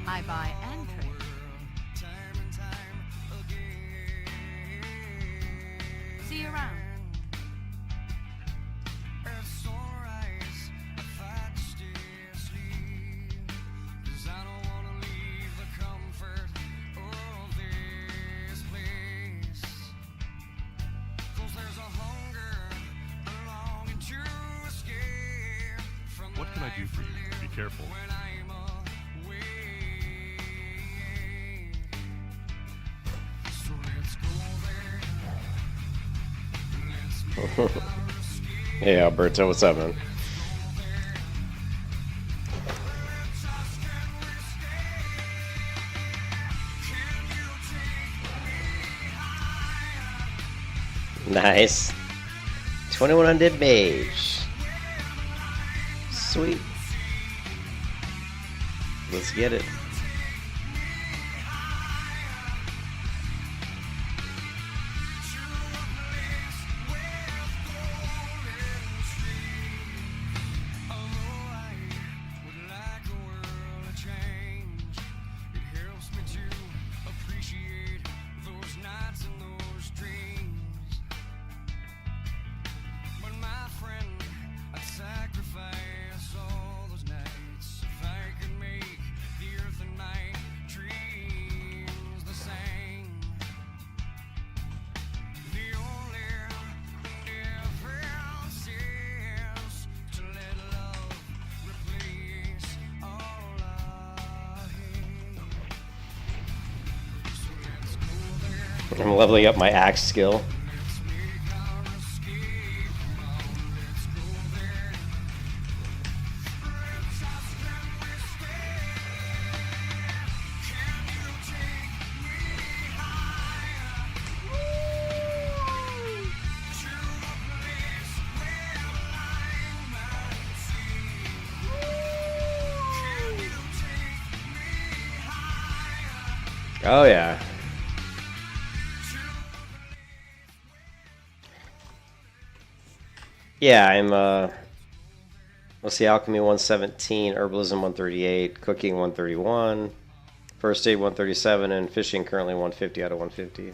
I buy and trade. See you around. What can I do for you? Be careful. Hey Alberto, what's up, man? Nice. 21 undead mage. Sweet. Let's get it. I'm leveling up my axe skill. Oh yeah. Yeah, I'm let's see, alchemy 117, herbalism 138, cooking 131, first aid 137, and fishing currently 150 out of 150.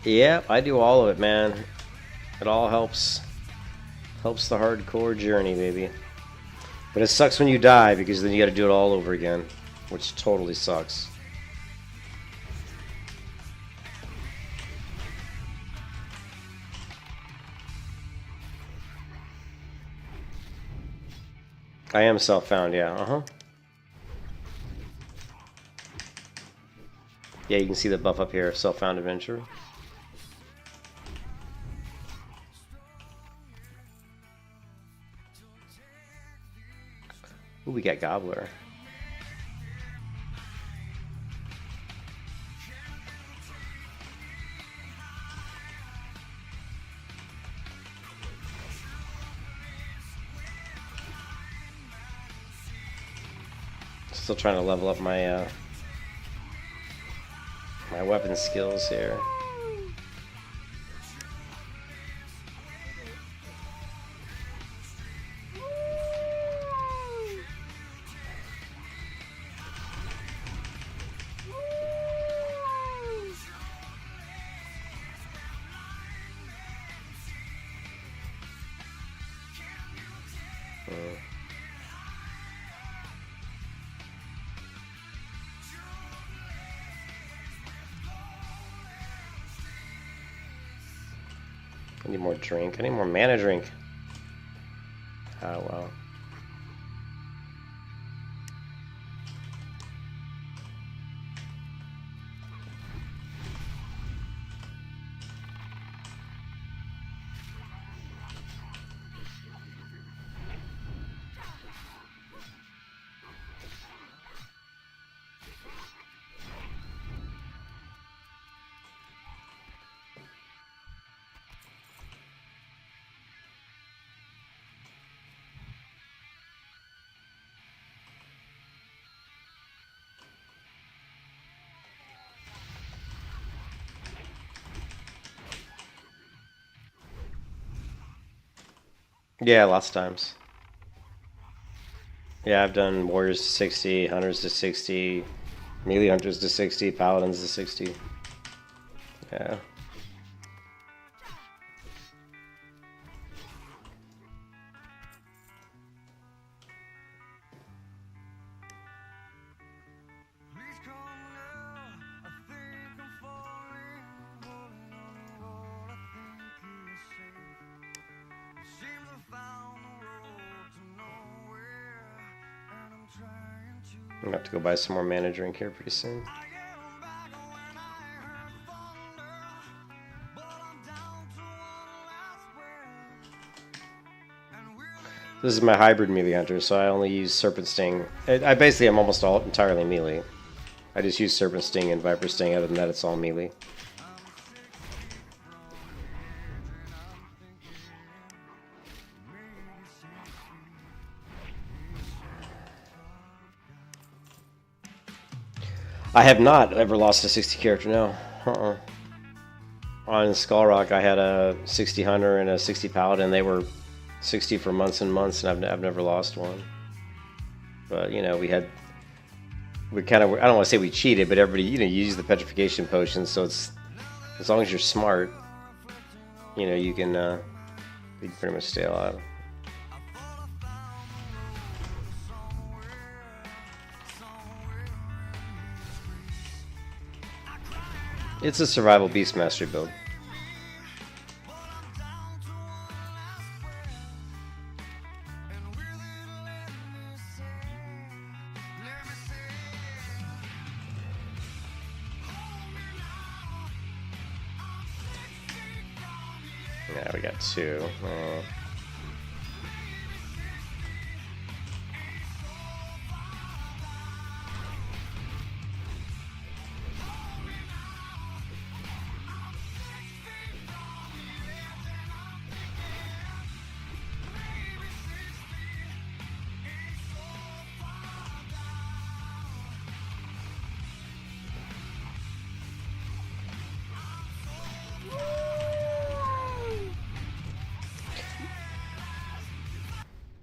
Yeah, I do all of it, man. It all helps the hardcore journey, baby. But it sucks when you die, because then you gotta do it all over again, which totally sucks. I am self-found, yeah, Yeah, you can see the buff up here, self-found adventure. Ooh, we got Gobbler. Still trying to level up my my weapon skills here. I need more drink. I need more mana drink. Oh, well. Yeah, lots of times. Yeah, I've done warriors to 60, hunters to 60, melee hunters to 60, paladins to 60. Yeah. Please come now. I think I'm falling, holding on to what I think is safe. It seems I found the road to nowhere, and I'm trying to I'm gonna have to go buy some more mana drink here pretty soon. This is my hybrid melee hunter, so I only use Serpent Sting. I basically am almost all entirely melee. I just use Serpent Sting and Viper Sting. Other than that, it's all melee. I have not ever lost a 60 character, no. On Skull Rock, I had a 60 hunter and a 60 paladin. They were 60 for months and months, and I've never lost one. But you know, we kind of, I don't want to say we cheated, but everybody, you know, you use the petrification potion, so it's, as long as you're smart, you know, you can pretty much stay alive. It's a survival beast mastery build. Yeah, we got two.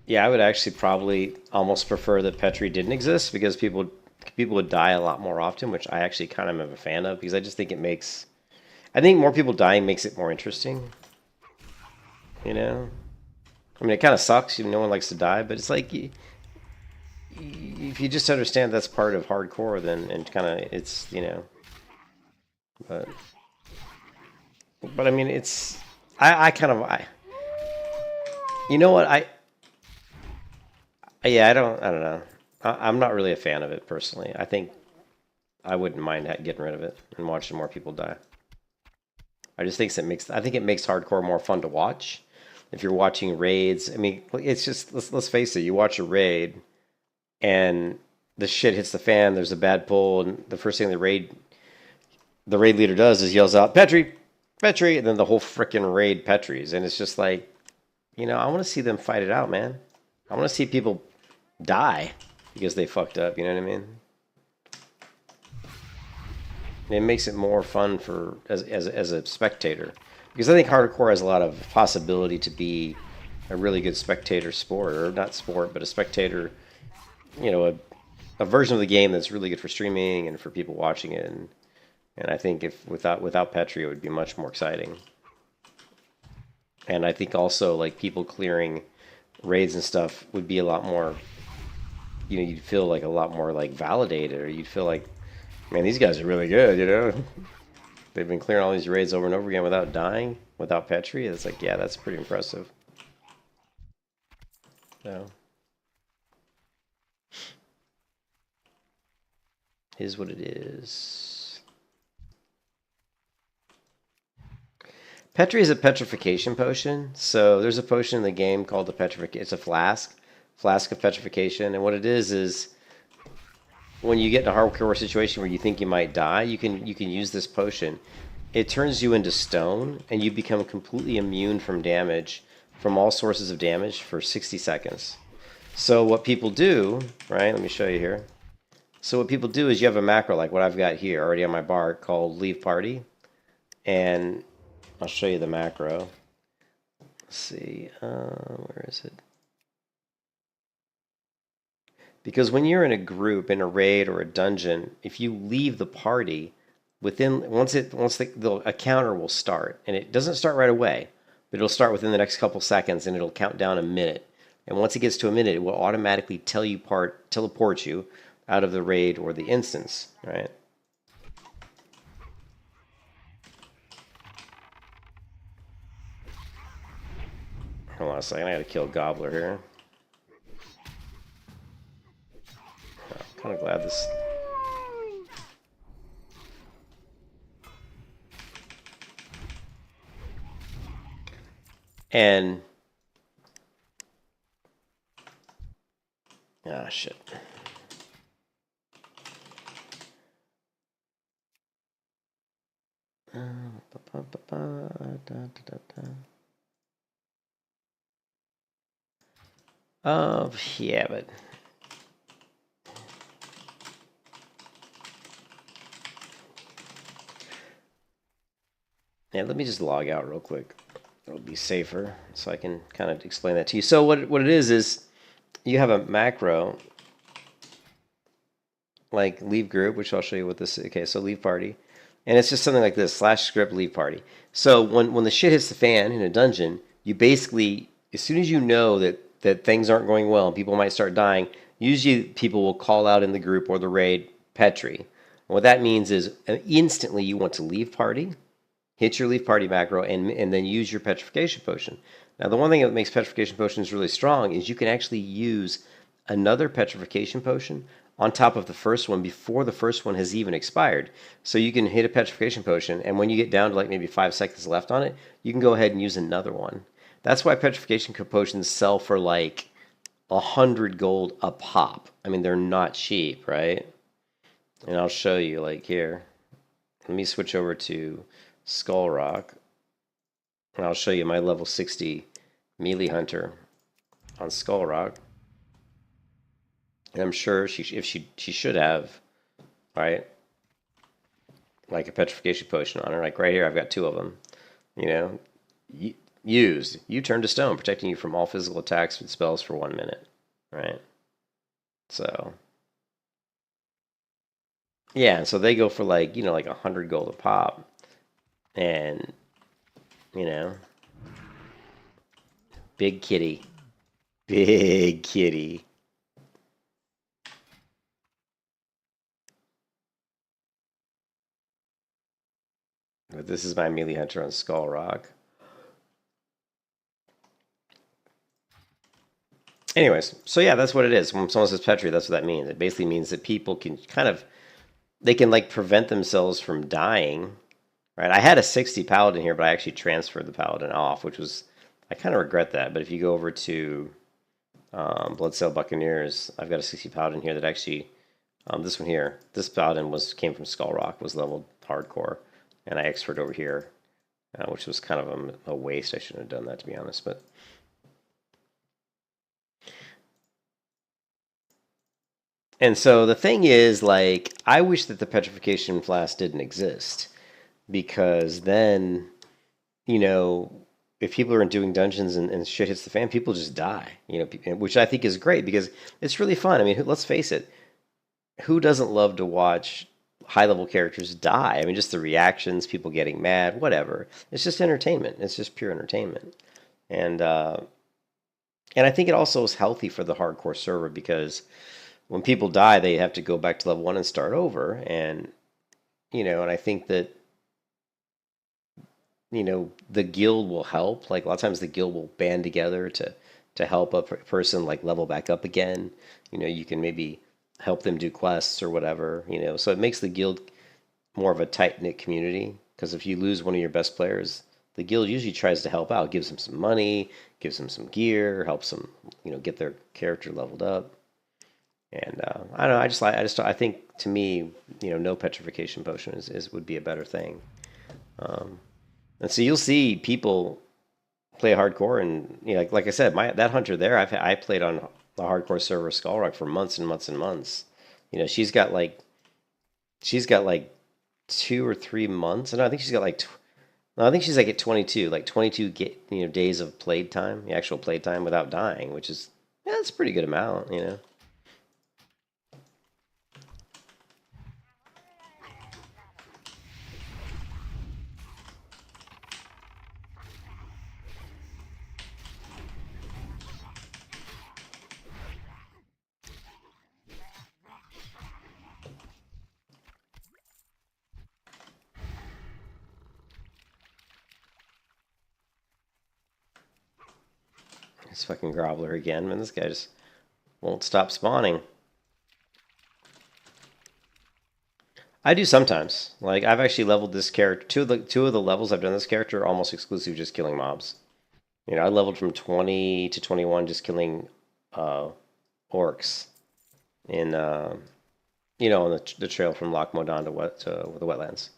Yeah, I would actually probably almost prefer that Petri didn't exist, because people would die a lot more often, which I actually kind of am a fan of, because I just think it makes, I think more people dying makes it more interesting. You know? I mean, it kind of sucks, no one likes to die, but it's like, if you just understand that's part of hardcore, then, and kind of, it's, you know, but I mean, it's, I kind of, you know what, yeah, I don't know. I'm not really a fan of it personally. I think I wouldn't mind getting rid of it and watching more people die. I just think I think it makes hardcore more fun to watch. If you're watching raids, I mean, it's just, let's face it, you watch a raid and the shit hits the fan, there's a bad pull, and the first thing the raid leader does is yells out, Petri, Petri, and then the whole frickin' raid Petries, and it's just like, you know, I want to see them fight it out, man. I want to see people die because they fucked up, you know what I mean? It makes it more fun for as a spectator, because I think hardcore has a lot of possibility to be a really good spectator sport, or not sport, but a spectator, you know, a version of the game that's really good for streaming and for people watching it, and I think if without Petri, it would be much more exciting. And I think also, like, people clearing raids and stuff would be a lot more, you know, you'd feel like a lot more like validated, or you'd feel like, man, these guys are really good, you know? They've been clearing all these raids over and over again without dying, without Petri. It's like, yeah, that's pretty impressive. So, is what it is. Petri is a petrification potion. So there's a potion in the game called the petrification. It's a flask of petrification, and what it is when you get in a hardcore situation where you think you might die, you can use this potion. It turns you into stone, and you become completely immune from damage, from all sources of damage, for 60 seconds. So what people do, right? Let me show you here. So what people do is you have a macro like what I've got here already on my bar called Leave Party, and I'll show you the macro. Let's see, where is it? Because when you're in a group, in a raid or a dungeon, if you leave the party, a counter will start, and it doesn't start right away, but it'll start within the next couple seconds, and it'll count down a minute. And once it gets to a minute, it will automatically teleport you out of the raid or the instance, right? Hold on a second, I gotta kill Gobbler here. Oh, kind of glad this. And ah, shit. Yeah, but yeah, let me just log out real quick. It'll be safer, so I can kind of explain that to you. So what it is you have a macro like leave group, which I'll show you what this is. Okay, so leave party. And it's just something like this, /script leave party. So when the shit hits the fan in a dungeon, you basically, as soon as you know that things aren't going well and people might start dying, usually people will call out in the group or the raid Petri. And what that means is instantly you want to leave party, hit your leave party macro, and then use your petrification potion. Now, the one thing that makes petrification potions really strong is you can actually use another petrification potion on top of the first one before the first one has even expired. So you can hit a petrification potion, and when you get down to like maybe 5 seconds left on it, you can go ahead and use another one. That's why petrification potions sell for like 100 gold a pop. I mean, they're not cheap, right? And I'll show you like here. Let me switch over to Skull Rock, and I'll show you my level 60 melee hunter on Skull Rock. And I'm sure she should have, right, like a petrification potion on her. Like right here, I've got 2 of them. You know, used. You turn to stone, protecting you from all physical attacks with spells for 1 minute, right? So, yeah, and so they go for like, like 100 gold a pop. And, big kitty. Big kitty. But this is my melee hunter on Skull Rock. Anyways, so yeah, that's what it is. When someone says Petri, that's what that means. It basically means that people can they can like prevent themselves from dying, right? I had a 60 paladin here, but I actually transferred the paladin off, which was, I kind of regret that. But if you go over to Bloodsail Buccaneers, I've got a 60 paladin here that actually, this one here, this paladin came from Skull Rock, was leveled hardcore. And I exferred over here, which was kind of a waste. I shouldn't have done that, to be honest. But and so the thing is, like, I wish that the petrification flask didn't exist, because then, if people aren't doing dungeons and shit hits the fan, people just die. Which I think is great because it's really fun. I mean, let's face it, who doesn't love to watch high-level characters die? I mean, just the reactions, people getting mad, whatever. It's just entertainment. It's just pure entertainment. And I think it also is healthy for the hardcore server, because when people die, they have to go back to level 1 and start over. And, and I think that, the guild will help. Like, a lot of times the guild will band together to help a person, like, level back up again. You can maybe help them do quests or whatever, so it makes the guild more of a tight-knit community, because if you lose one of your best players, the guild usually tries to help out, gives them some money, gives them some gear, helps them, get their character leveled up. And I don't know, I think, to me, no petrification potion would be a better thing. And so you'll see people play hardcore, and like I said, that hunter there, I played on the hardcore server Skullrock for months and months and months. She's got like 2 or 3 months. And I think she's got I think she's like at 22, like 22 days of played time, the actual played time without dying, which is, that's a pretty good amount, This fucking Groveler again, man. This guy just won't stop spawning. I do sometimes. Like I've actually leveled this character. Two of the levels I've done this character are almost exclusive just killing mobs. You know, I leveled from 20 to 21 just killing orcs in you know, on the trail from Loch Modan to the wetlands.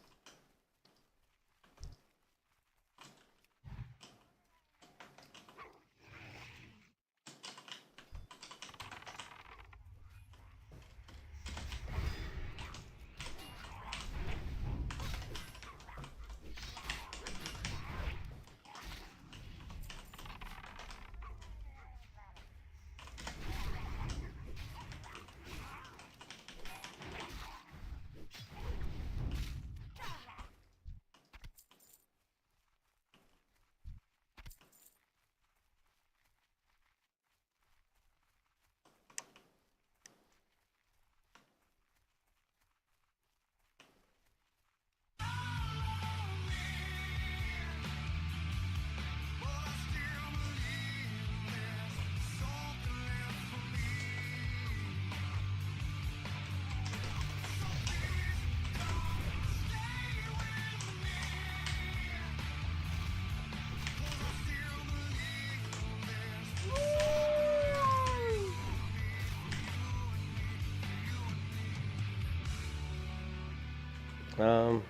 Um,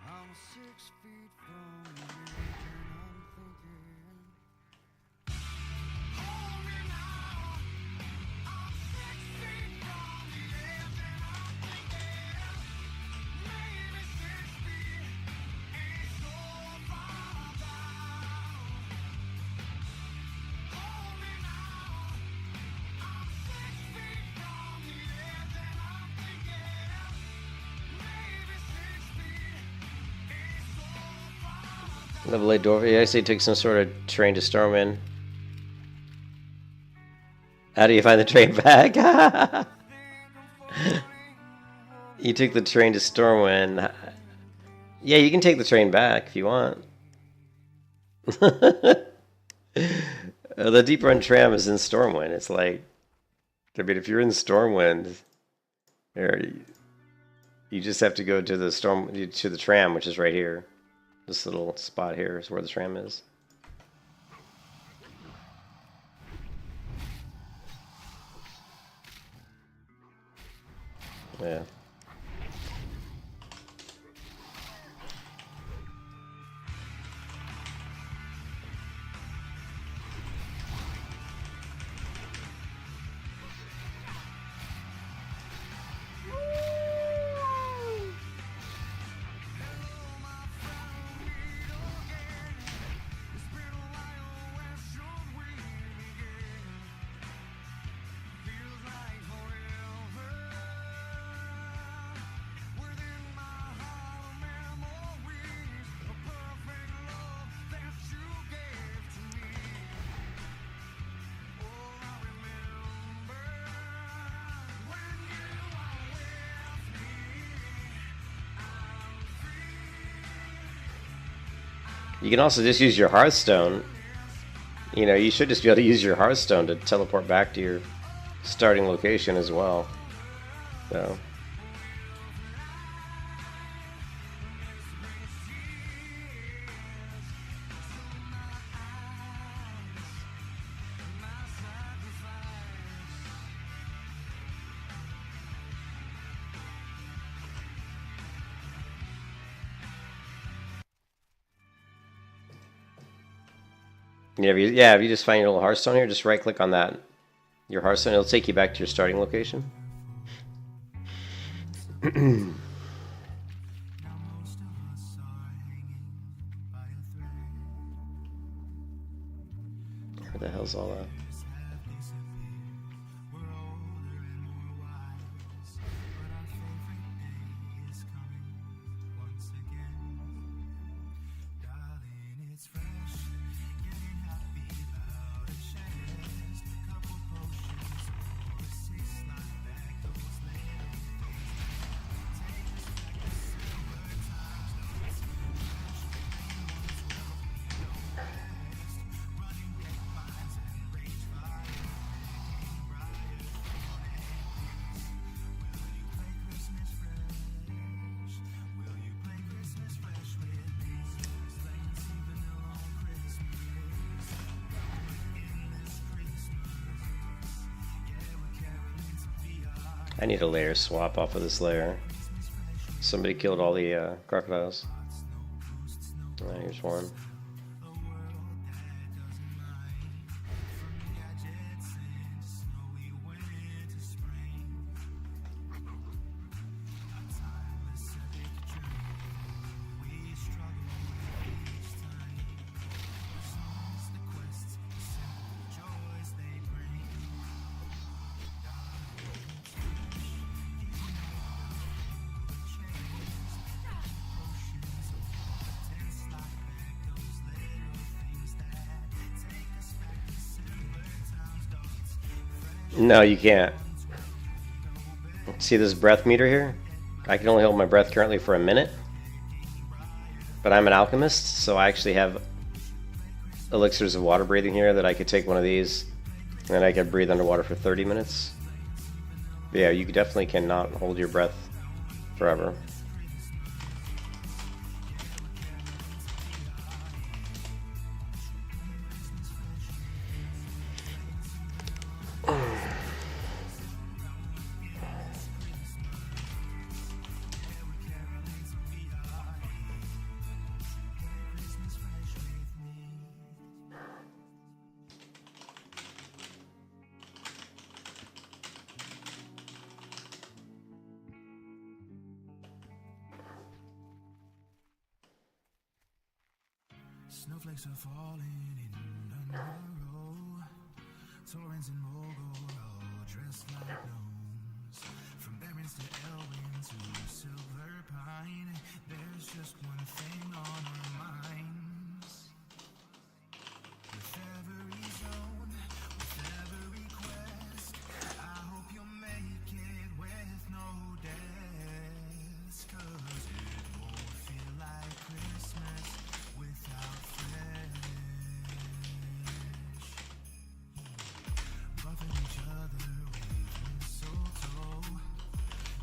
I'm 6 feet from the edge and I'm thinking, hold me now. I'm 6 feet from the edge and I'm thinking, maybe 6 feet ain't so far down. Hold me now. I'm 6 feet from the edge and I'm thinking, maybe 6 feet ain't so far down. Level 8 dwarf. Yeah, I say take some sort of train to Stormwind. How do you find the train back? You took the train to Stormwind. Yeah, you can take the train back if you want. The Deep Run tram is in Stormwind. It's like, I mean, if you're in Stormwind, you just have to go to the tram, which is right here. This little spot here is where the tram is. Yeah. You can also just use your Hearthstone. You know, you should just be able to use your Hearthstone to teleport back to your starting location as well. So. Yeah, if you just find your little Hearthstone here, just right click on that. Your Hearthstone, it'll take you back to your starting location. Where the hell's all that? I need a layer swap off of this layer. Somebody killed all the crocodiles. Here's one. No, you can't. See this breath meter here? I can only hold my breath currently for a minute. But I'm an alchemist, so I actually have elixirs of water breathing here that I could take one of these, and then I could breathe underwater for 30 minutes. But yeah, you definitely cannot hold your breath forever. Snowflakes are falling in a row. Torrents and Mogul all dressed like gnomes. From Barrens to Elwyn to Silver Pine, there's just one thing on our minds. With every zone, with every quest, I hope you'll make it with no deaths. 'Cause it won't feel like Christmas without fresh. Buffing each other with mistletoe,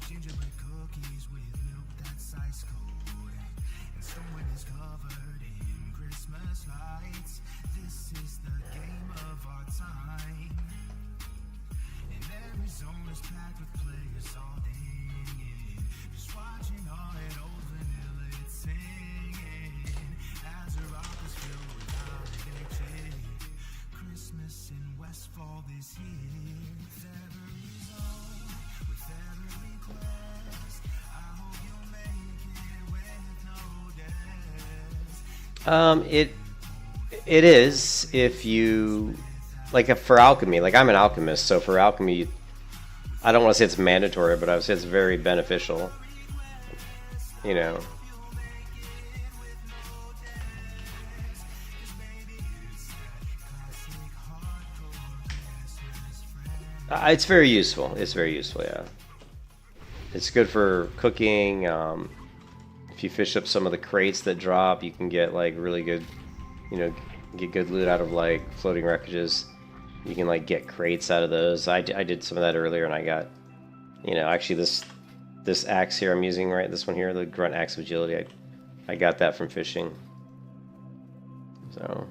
gingerbread cookies with milk that's ice cold, and someone is covered in Christmas lights. This is the game of our time, and every zone is packed with players all dinging, just watching all that old vanilla it's singing. As a rock is filled with holiday chick, Christmas in Westfall this year. With every zone, with every quest, I hope you'll make it with no deaths. It is if you like for alchemy. Like I'm an alchemist, so for alchemy, I don't want to say it's mandatory, but I would say it's very beneficial. You know. It's very useful. It's very useful, yeah. It's good for cooking. If you fish up some of the crates that drop, you can get like really good, you know, get good loot out of like floating wreckages. You can like get crates out of those. I did some of that earlier, and I got, you know, actually this axe here I'm using, right, this one here, the Grunt Axe of Agility, I got that from fishing. So.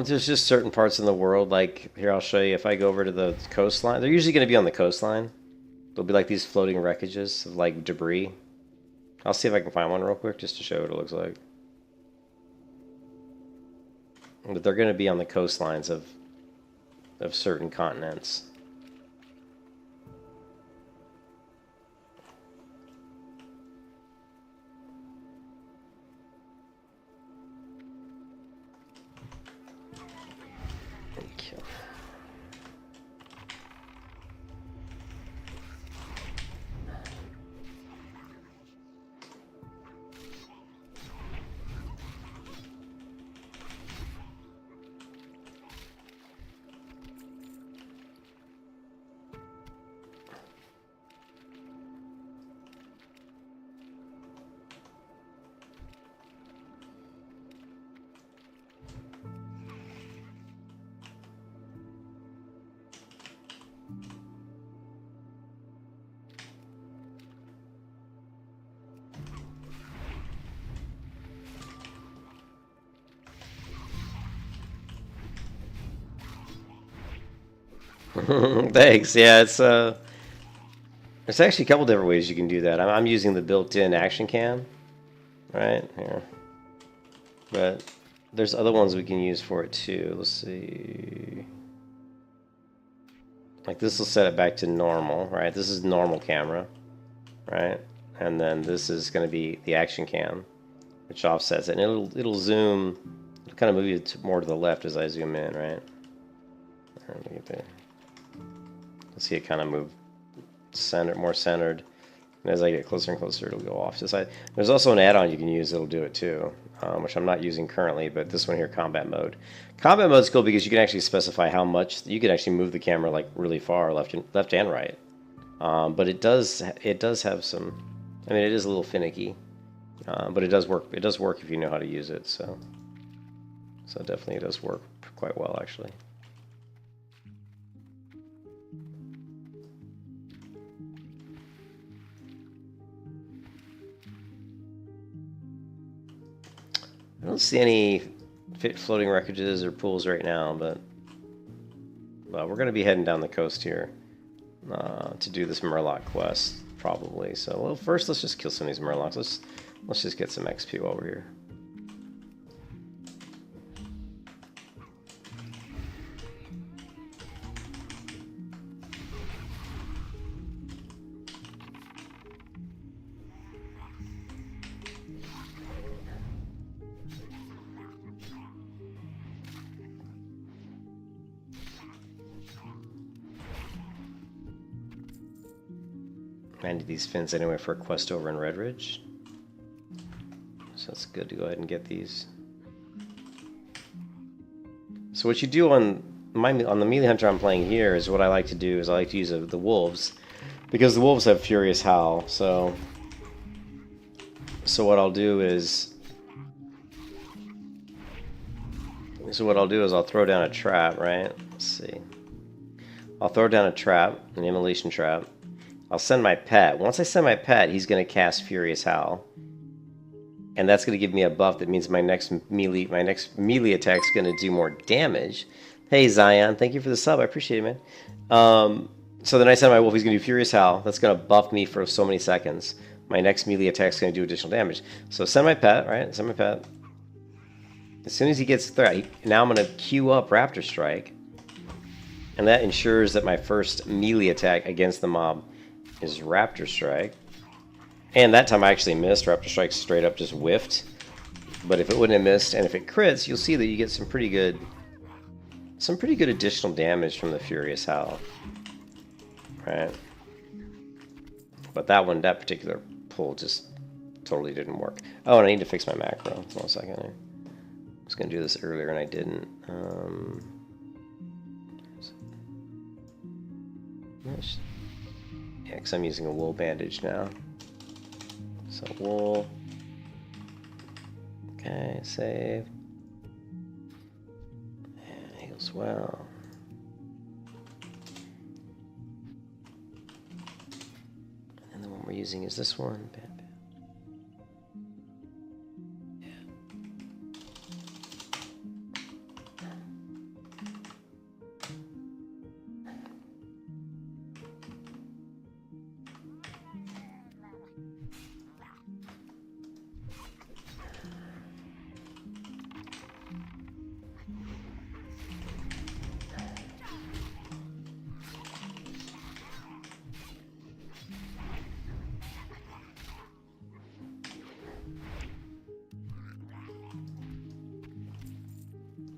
There's just certain parts in the world, like, here I'll show you, if I go over to the coastline, they're usually going to be on the coastline. There'll be like these floating wreckages of like debris. I'll see if I can find one real quick just to show what it looks like. But they're going to be on the coastlines of certain continents. Thanks. Yeah, it's there's actually a couple different ways you can do that. I'm using the built-in action cam, right here, but there's other ones we can use for it too. Let's see. Like this will set it back to normal, right? This is normal camera, right? And then this is going to be the action cam, which offsets it, and it'll zoom, it'll kind of move you more to the left as I zoom in, right? Let me get there. Let's see it kind of move more centered, and as I get closer and closer, it'll go off. There's also an add-on you can use that'll do it too, which I'm not using currently, but this one here, combat mode. Combat mode is cool because you can actually specify how much you can actually move the camera like really far, left and right. But it does have some. I mean, it is a little finicky, but it does work. It does work if you know how to use it. So definitely it does work quite well actually. I don't see any floating wreckages or pools right now, but we're going to be heading down the coast here to do this Murloc quest, probably. So, well, first let's just kill some of these Murlocs. Let's just get some XP while we're here. I need these fins anyway for a quest over in Red Ridge. So it's good to go ahead and get these. So what you do on the melee hunter I'm playing here is what I like to do is I like to use the wolves, because the wolves have Furious Howl. So what I'll do is I'll throw down a trap, right? Let's see. I'll throw down a trap, an immolation trap. I'll send my pet. Once I send my pet, he's going to cast Furious Howl. And that's going to give me a buff that means my next melee attack is going to do more damage. Hey, Zion, thank you for the sub. I appreciate it, man. So then I send my wolf. He's going to do Furious Howl. That's going to buff me for so many seconds. My next melee attack is going to do additional damage. So send my pet, right? Send my pet. As soon as he gets threat, now I'm going to queue up Raptor Strike. And that ensures that my first melee attack against the mob is Raptor Strike. And that time I actually missed. Raptor Strike straight up just whiffed. But if it wouldn't have missed, and if it crits, you'll see that you get some pretty good additional damage from the Furious Howl. Right? But that particular pull just totally didn't work. Oh, and I need to fix my macro. Hold on a second here. I was going to do this earlier and I didn't. Yeah, because I'm using a wool bandage now. So wool. Okay, save. And heals well. And then the one we're using is this one.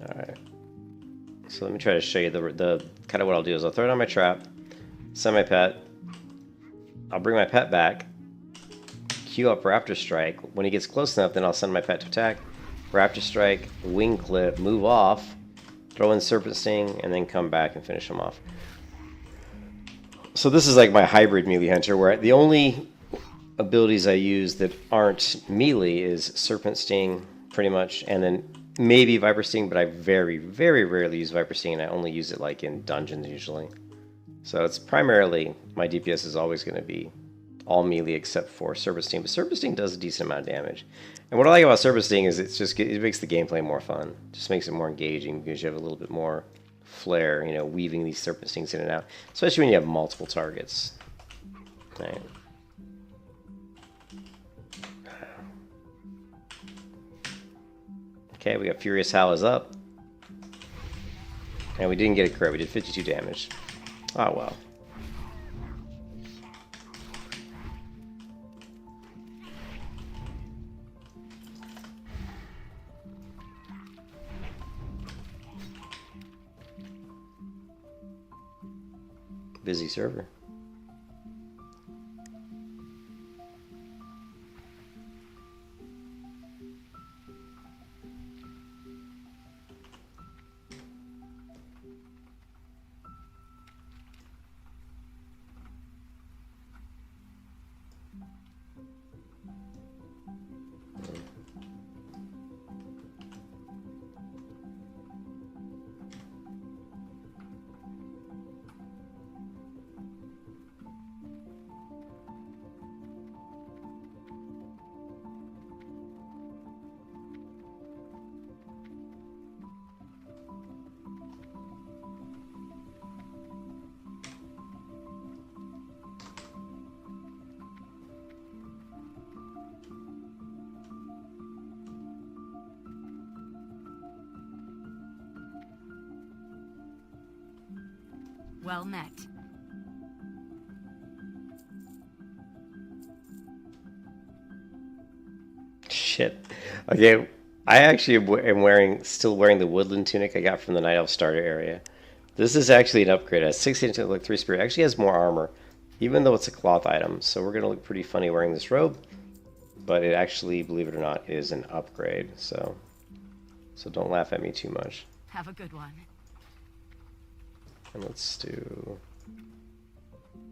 Alright, so let me try to show you the kind of what I'll do is I'll throw down my trap, send my pet, I'll bring my pet back, queue up Raptor Strike. When he gets close enough, then I'll send my pet to attack, Raptor Strike, wing clip, move off, throw in Serpent Sting, and then come back and finish him off. So this is like my hybrid melee hunter, where the only abilities I use that aren't melee is Serpent Sting, pretty much, and then maybe Viper Sting, but I very, very rarely use Viper Sting, and I only use it like in dungeons usually. So it's primarily, my DPS is always going to be all melee except for Serpent Sting, but Serpent Sting does a decent amount of damage. And what I like about Serpent Sting is it makes the gameplay more fun. It just makes it more engaging because you have a little bit more flare, you know, weaving these Serpent Stings in and out, especially when you have multiple targets. Right. Okay, we got Furious Howl is up. And we didn't get a crit, we did 52 damage. Oh well. Busy server. Well met. Shit. Okay, I actually am still wearing the woodland tunic I got from the Night Elf starter area. This is actually an upgrade. It has 16 to look 3 spirit. It actually has more armor, even though it's a cloth item. So we're gonna look pretty funny wearing this robe. But it actually, believe it or not, is an upgrade. So don't laugh at me too much. Have a good one. And let's do...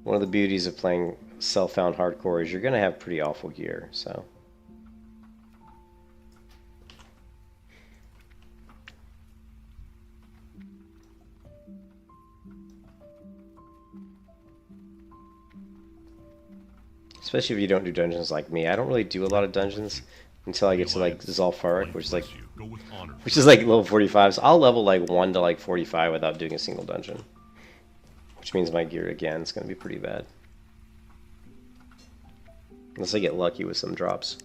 One of the beauties of playing self-found hardcore is you're gonna have pretty awful gear, so... Especially if you don't do dungeons like me. I don't really do a lot of dungeons until I get to like Zalfarik, which is like level 45. So I'll level like 1 to like 45 without doing a single dungeon. Which means my gear again is going to be pretty bad. Unless I get lucky with some drops.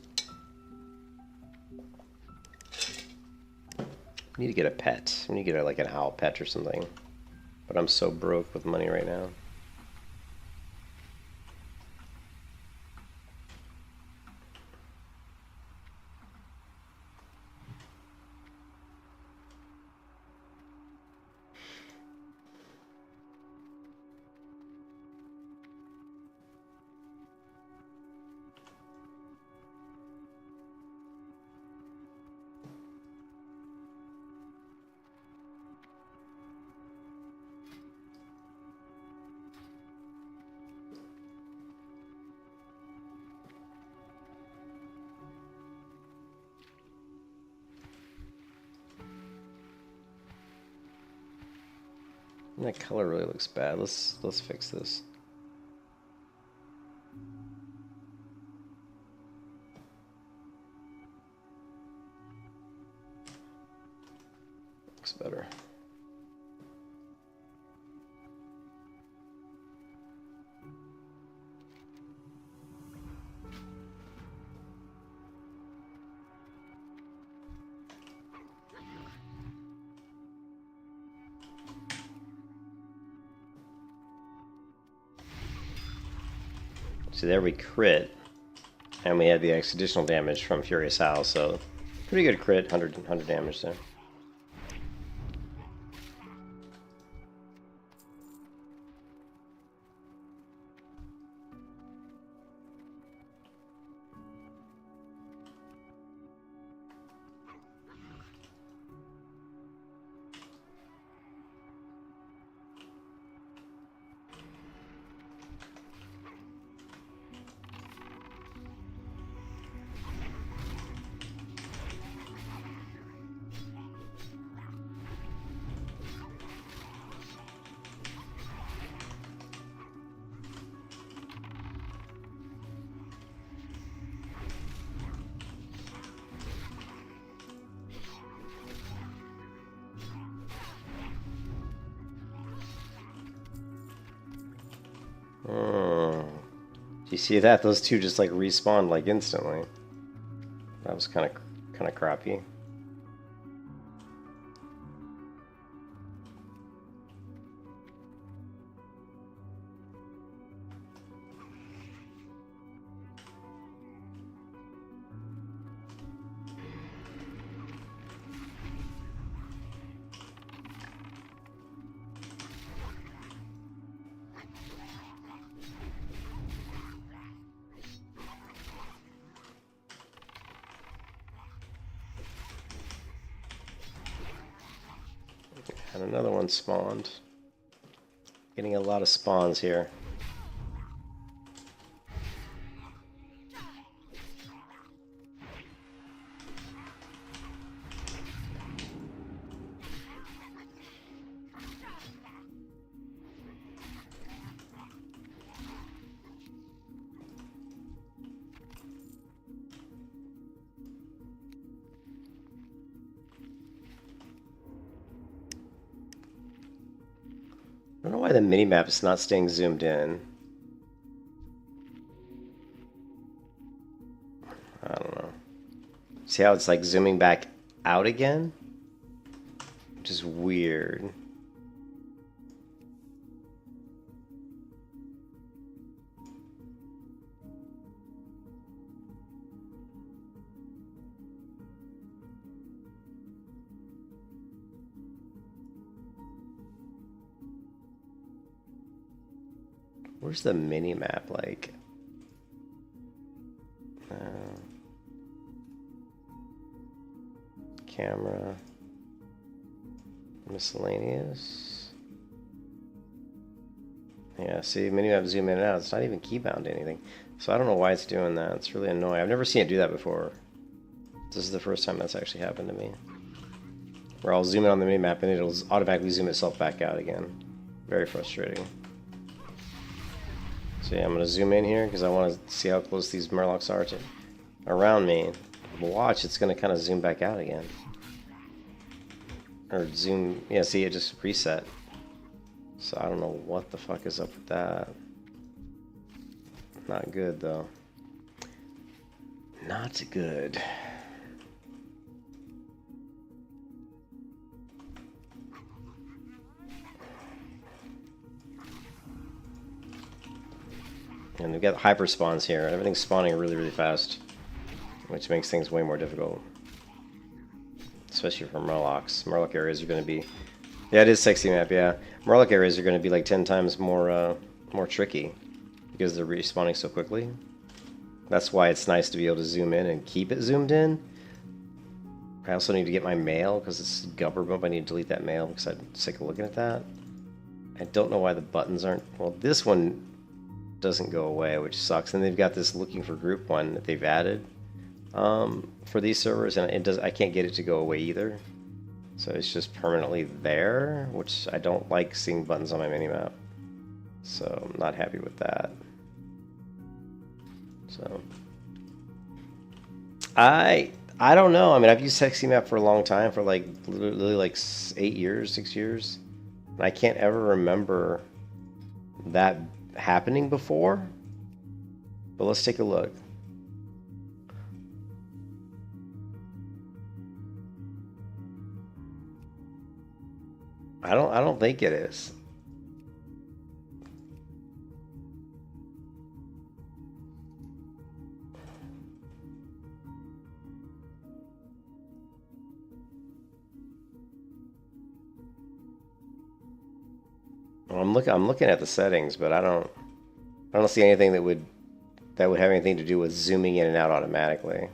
I need to get a pet. I need to get like an owl pet or something. But I'm so broke with money right now. That color really looks bad. Let's fix this. Looks better. So there we crit, and we had the additional damage from Furious Howl, so pretty good crit, 100 damage there. Do you see that? Those two just like respawned like instantly. That was kind of crappy. And another one spawned. Getting a lot of spawns here. I don't know why the minimap is not staying zoomed in. I don't know. See how it's like zooming back out again? Which is weird. Where's the mini map like? Camera. Miscellaneous. Yeah, see, mini map zoom in and out. It's not even keybound to anything. So I don't know why it's doing that. It's really annoying. I've never seen it do that before. This is the first time that's actually happened to me. Where I'll zoom in on the mini map and it'll automatically zoom itself back out again. Very frustrating. So yeah, I'm going to zoom in here because I want to see how close these Murlocs are to around me. But watch, it's going to kind of zoom back out again. Or zoom, yeah, see, it just reset. So I don't know what the fuck is up with that. Not good, though. Not good. And we've got hyper spawns here. Everything's spawning really, really fast, which makes things way more difficult. Especially for Murlocs. Murloc areas are going to be... Yeah, it is sexy map, yeah. Murloc areas are going to be like 10 times more tricky because they're respawning so quickly. That's why it's nice to be able to zoom in and keep it zoomed in. I also need to get my mail because it's Gubber Bump. I need to delete that mail because I'm sick of looking at that. I don't know why the buttons aren't... Well, this one doesn't go away, which sucks. And they've got this looking for group one that they've added for these servers, and it does. I can't get it to go away either. So it's just permanently there, which I don't like seeing buttons on my minimap. So I'm not happy with that. So I don't know. I mean, I've used Sexy Map for a long time, for like literally like 8 years, 6 years. And I can't ever remember that happening before. But let's take a look. I don't think it is. Well, I'm looking at the settings, but I don't see anything that would have anything to do with zooming in and out automatically.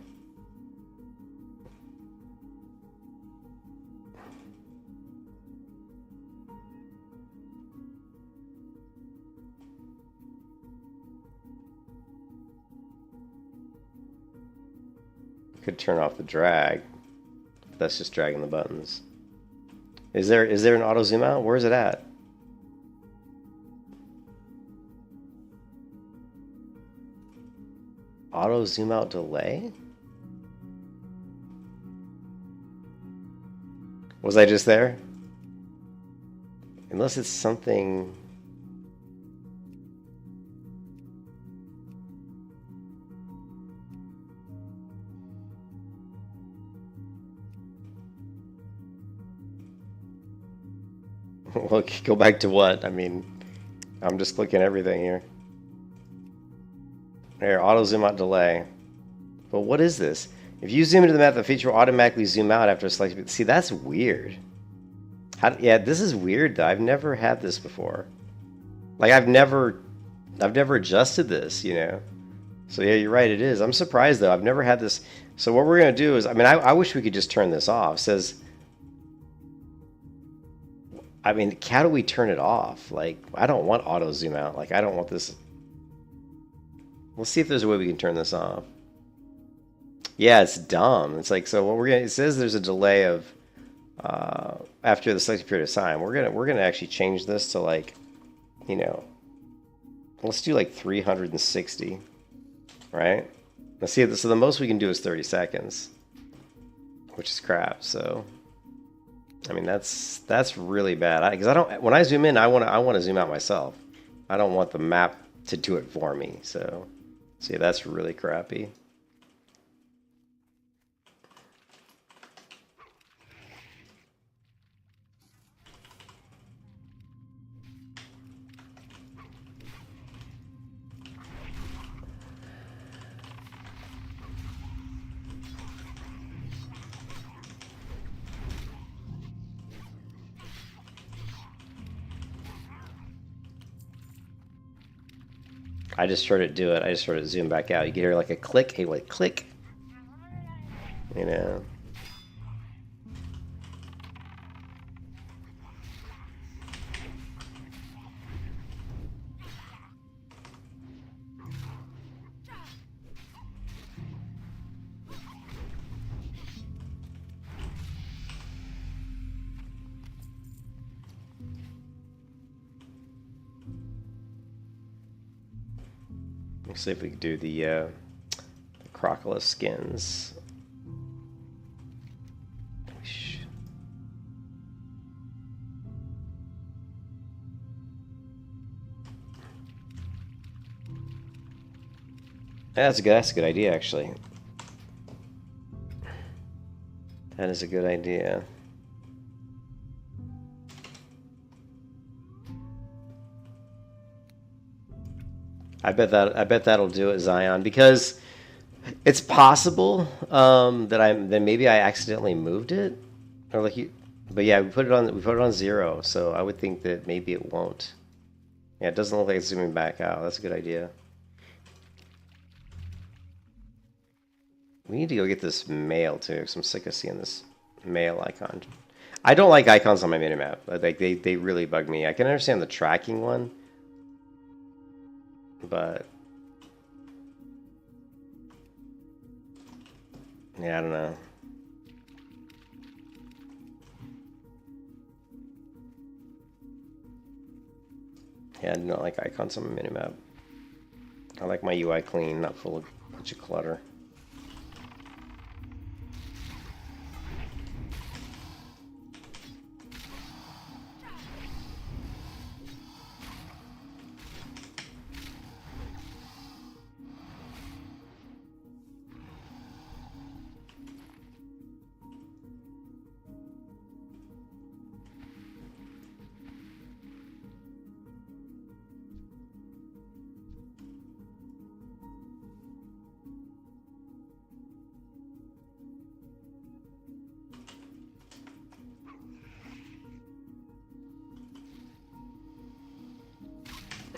Could turn off the drag. That's just dragging the buttons. Is there an auto zoom out? Where is it at? Auto zoom out delay? Was I just there? Unless it's something... Look, go back to what? I mean, I'm just clicking everything here. There, auto zoom out delay. But what is this? If you zoom into the map, the feature will automatically zoom out after a selection. See, that's weird. Yeah, this is weird though. I've never had this before. Like I've never adjusted this, you know. So yeah, you're right. It is. I'm surprised though. I've never had this. So what we're gonna do is, I mean, I wish we could just turn this off. It says, I mean, how do we turn it off? Like, I don't want auto zoom out. Like, I don't want this. Let's see if there's a way we can turn this off. Yeah, it's dumb. It's like, so what we're gonna, it says there's a delay of after the selected period of time. We're gonna actually change this to like, you know, let's do like 360, right? Let's see. So the most we can do is 30 seconds, which is crap. So, I mean, that's really bad. Because I don't, when I zoom in, I want to zoom out myself. I don't want the map to do it for me. So, see, that's really crappy. I just heard it do it. I just heard it zoom back out. You can hear like a click, a like click. You know. Let's see if we can do the Crocodile skins. That's a good idea, actually. That is a good idea. I bet that'll do it, Zion, because it's possible that maybe I accidentally moved it, or like you. But yeah, we put it on 0, so I would think that maybe it won't. Yeah, it doesn't look like it's zooming back out. That's a good idea. We need to go get this mail too, because I'm sick of seeing this mail icon. I don't like icons on my minimap. Like they really bug me. I can understand the tracking one. But yeah, I don't know. Yeah, I do not like icons on my minimap. I like my UI clean, not full of a bunch of clutter.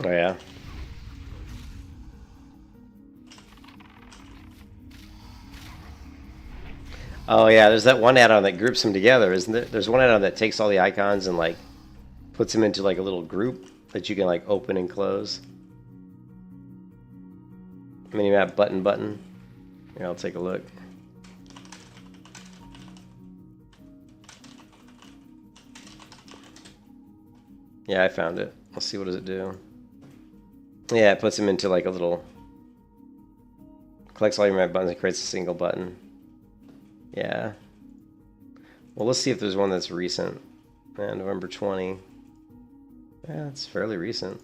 Oh yeah. Oh yeah, there's that one add-on that groups them together, isn't there? There's one add-on that takes all the icons and like puts them into like a little group that you can like open and close. Minimap button. Yeah, I'll take a look. Yeah, I found it. Let's see, what does it do? Yeah, it puts them into like a little, collects all your map buttons and creates a single button. Yeah. Well, let's see if there's one that's recent. November 20. Yeah, it's fairly recent.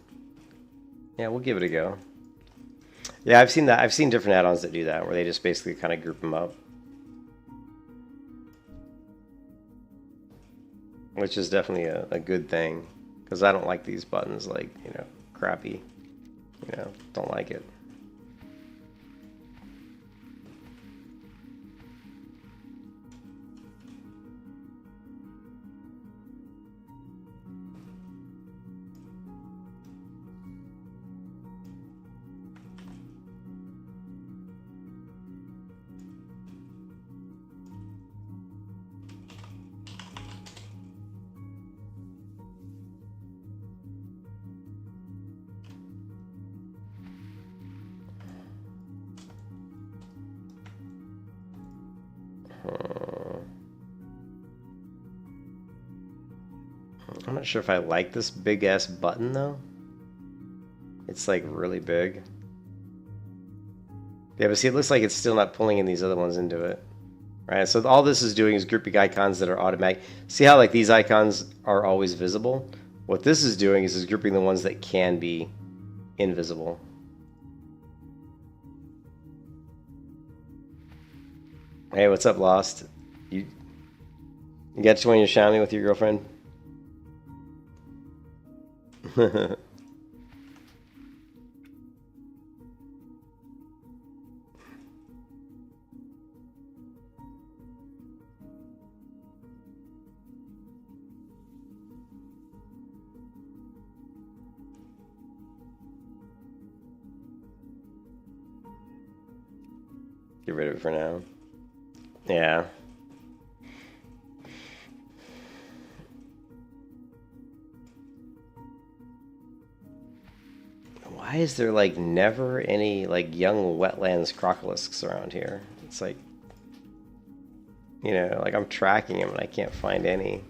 Yeah, we'll give it a go. Yeah, I've seen that. I've seen different add-ons that do that, where they just basically kind of group them up. which is definitely a good thing, because I don't like these buttons, like, you know, crappy. You know, don't like it. I'm not sure if I like this big ass button though. It's like really big. Yeah, but see, it looks like it's still not pulling in these other ones into it. Right, so all this is doing is grouping icons that are automatic. See how like these icons are always visible? What this is doing is grouping the ones that can be invisible. Hey, what's up, Lost? You got to join your Xiaomi with your girlfriend? Get rid of it for now. Yeah. Why is there like never any like young wetlands crocolisks around here? It's like, you know, like I'm tracking them and I can't find any.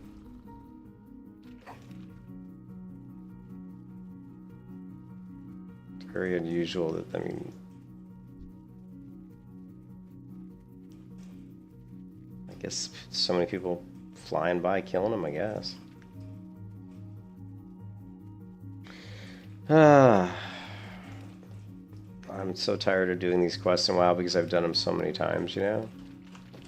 It's very unusual that, I mean, I guess so many people flying by killing them, I guess. I'm so tired of doing these quests in WoW because I've done them so many times, you know?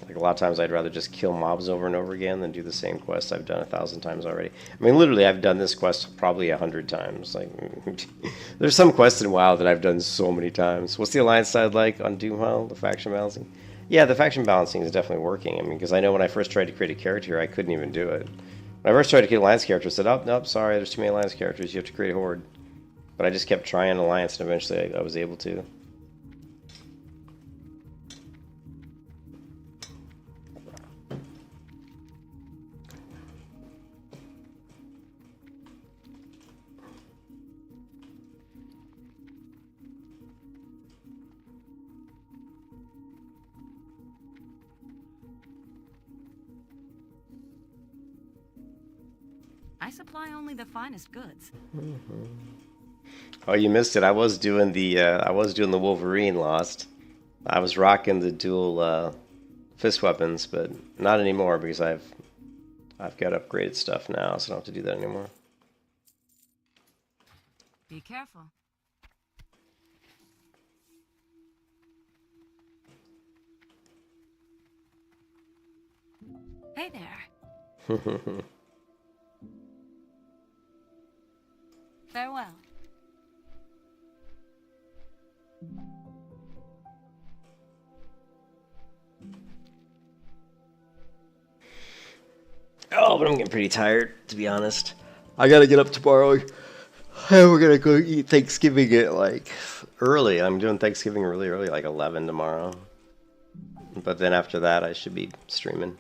Like a lot of times I'd rather just kill mobs over and over again than do the same quest I've done 1,000 times already. I mean, literally, I've done this quest probably 100 times. Like, there's some quests in WoW that I've done so many times. What's the alliance side like on DOOMHOWL, the faction balancing? Yeah, the faction balancing is definitely working. I mean, because I know when I first tried to create a character, I couldn't even do it. When I first tried to create a alliance character, I said, oh, nope, sorry, there's too many alliance characters. You have to create a horde. But I just kept trying alliance, and eventually I was able to. I supply only the finest goods. Oh, you missed it. I was doing the Wolverine Lost. I was rocking the dual fist weapons, but not anymore because I've got upgraded stuff now, so I don't have to do that anymore. Be careful. Hey there. Farewell. Oh, but I'm getting pretty tired, to be honest. I gotta get up tomorrow. We're gonna go eat Thanksgiving at like early. I'm doing Thanksgiving really early, like 11 tomorrow. But then after that, I should be streaming.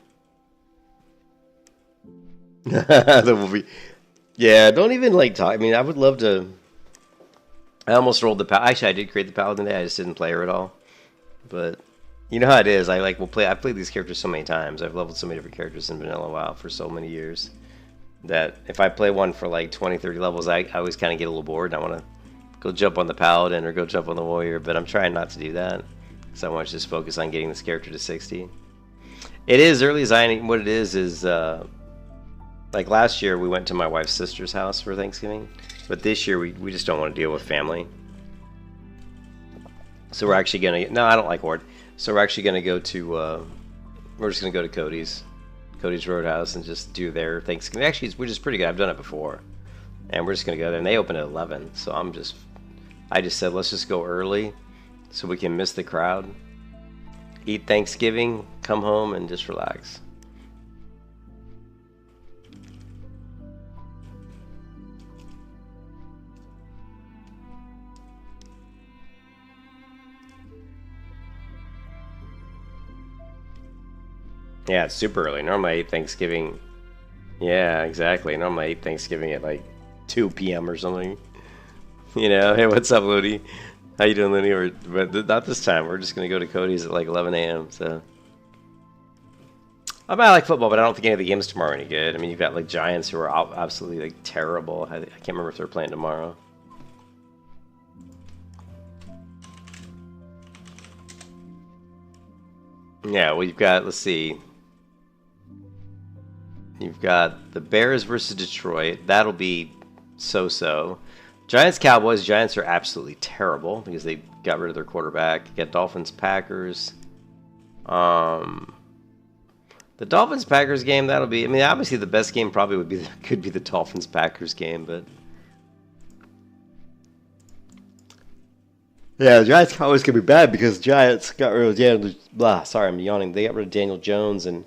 That will be. Yeah, don't even like talk. I mean, I would love to. I almost rolled the actually, I did create the paladin today. I just didn't play her at all. But you know how it is. I played these characters so many times. I've leveled so many different characters in vanilla WoW for so many years that if I play one for like 20, 30 levels, I always kind of get a little bored. And I want to go jump on the paladin or go jump on the warrior, but I'm trying not to do that because I want to just focus on getting this character to 60. It is early designing. What it is like last year we went to my wife's sister's house for Thanksgiving, but this year we just don't want to deal with family. So we're actually gonna no, I don't like Horde. So we're actually gonna go to we're just gonna go to Cody's Cody's Roadhouse and just do their Thanksgiving. Actually, which is pretty good. I've done it before, and we're just gonna go there. And they open at 11, so I just said let's just go early, so we can miss the crowd, eat Thanksgiving, come home, and just relax. Yeah, it's super early. Normally I eat Thanksgiving. Yeah, exactly. Normally I eat Thanksgiving at like 2 p.m. or something. You know, hey, what's up, Looney? How you doing, Looney? But not this time. We're just gonna go to Cody's at like 11 a.m. So, I mean, I like football, but I don't think any of the games tomorrow are any good. I mean, you've got like Giants who are absolutely like terrible. I can't remember if they're playing tomorrow. Yeah, well, you've got, let's see. You've got the Bears versus Detroit. That'll be so-so. Giants, Cowboys. Giants are absolutely terrible because they got rid of their quarterback. You got Dolphins, Packers. The Dolphins Packers game, that'll be. I mean, obviously the best game probably could be the Dolphins Packers game, but yeah, the Giants Cowboys could be bad because the Giants got rid of Daniel. Sorry, I'm yawning. They got rid of Daniel Jones, and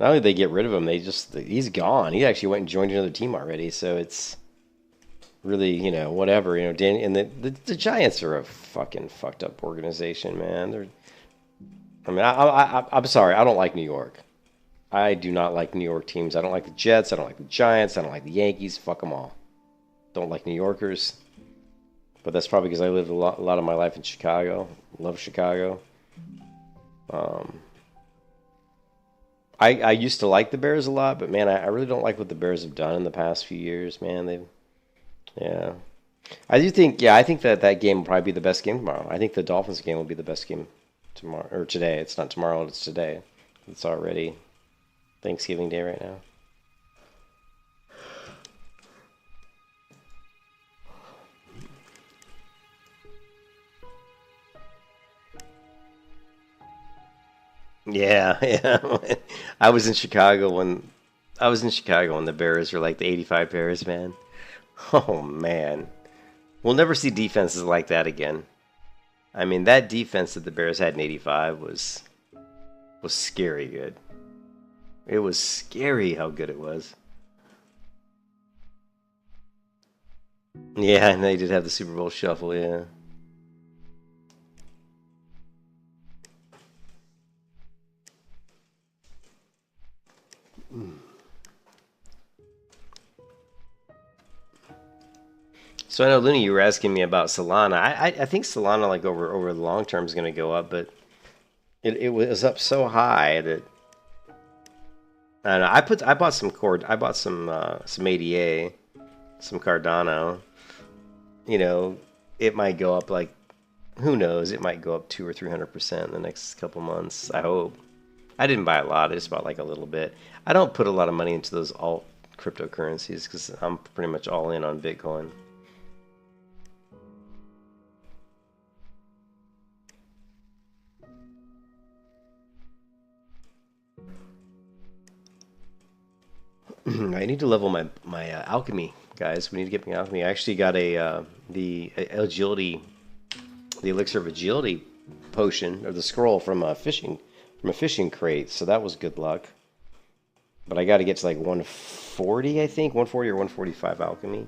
not only did they get rid of him, he's gone. He actually went and joined another team already. So it's really, whatever, and the Giants are a fucking fucked up organization, man. I'm sorry, I don't like New York. I do not like New York teams. I don't like the Jets. I don't like the Giants. I don't like the Yankees. Fuck them all. Don't like New Yorkers. But that's probably because I lived a lot of my life in Chicago. Love Chicago. I used to like the Bears a lot, but man, I really don't like what the Bears have done in the past few years, man. Yeah. I think that game will probably be the best game tomorrow. I think the Dolphins game will be the best game tomorrow, or today. It's not tomorrow, it's today. It's already Thanksgiving Day right now. Yeah, yeah. I was in Chicago when the Bears were like the '85 Bears, man. Oh man, we'll never see defenses like that again. I mean, that defense that the Bears had in '85 was scary good. It was scary how good it was. Yeah, and they did have the Super Bowl shuffle, yeah. So I know, Looney, you were asking me about Solana. I think Solana, like over the long term, is going to go up, but it was up so high that I don't know. I bought some ADA, some Cardano. It might go up like, who knows? It might go up 200 or 300% in the next couple months. I hope. I didn't buy a lot. I just bought like a little bit. I don't put a lot of money into those alt cryptocurrencies because I'm pretty much all in on Bitcoin. I need to level my alchemy, guys. We need to get my alchemy. I actually got the agility, the elixir of agility potion, or the scroll from a fishing crate. So that was good luck. But I got to get to like 140, I think, 140 or 145 alchemy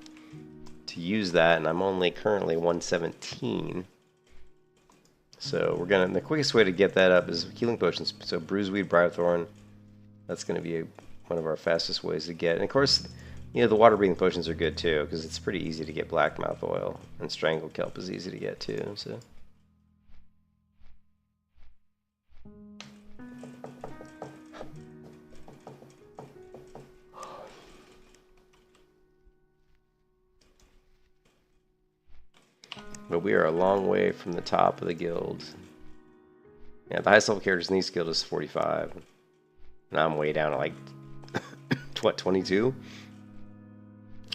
to use that, and I'm only currently 117. So the quickest way to get that up is healing potions. So bruiseweed, briarthorn. That's going to be one of our fastest ways to get. And of course, the water breathing potions are good too, because it's pretty easy to get blackmouth oil, and strangle kelp is easy to get too. So. But we are a long way from the top of the guild. Yeah, the highest level characters in these guild is 45. And I'm way down at like, 22?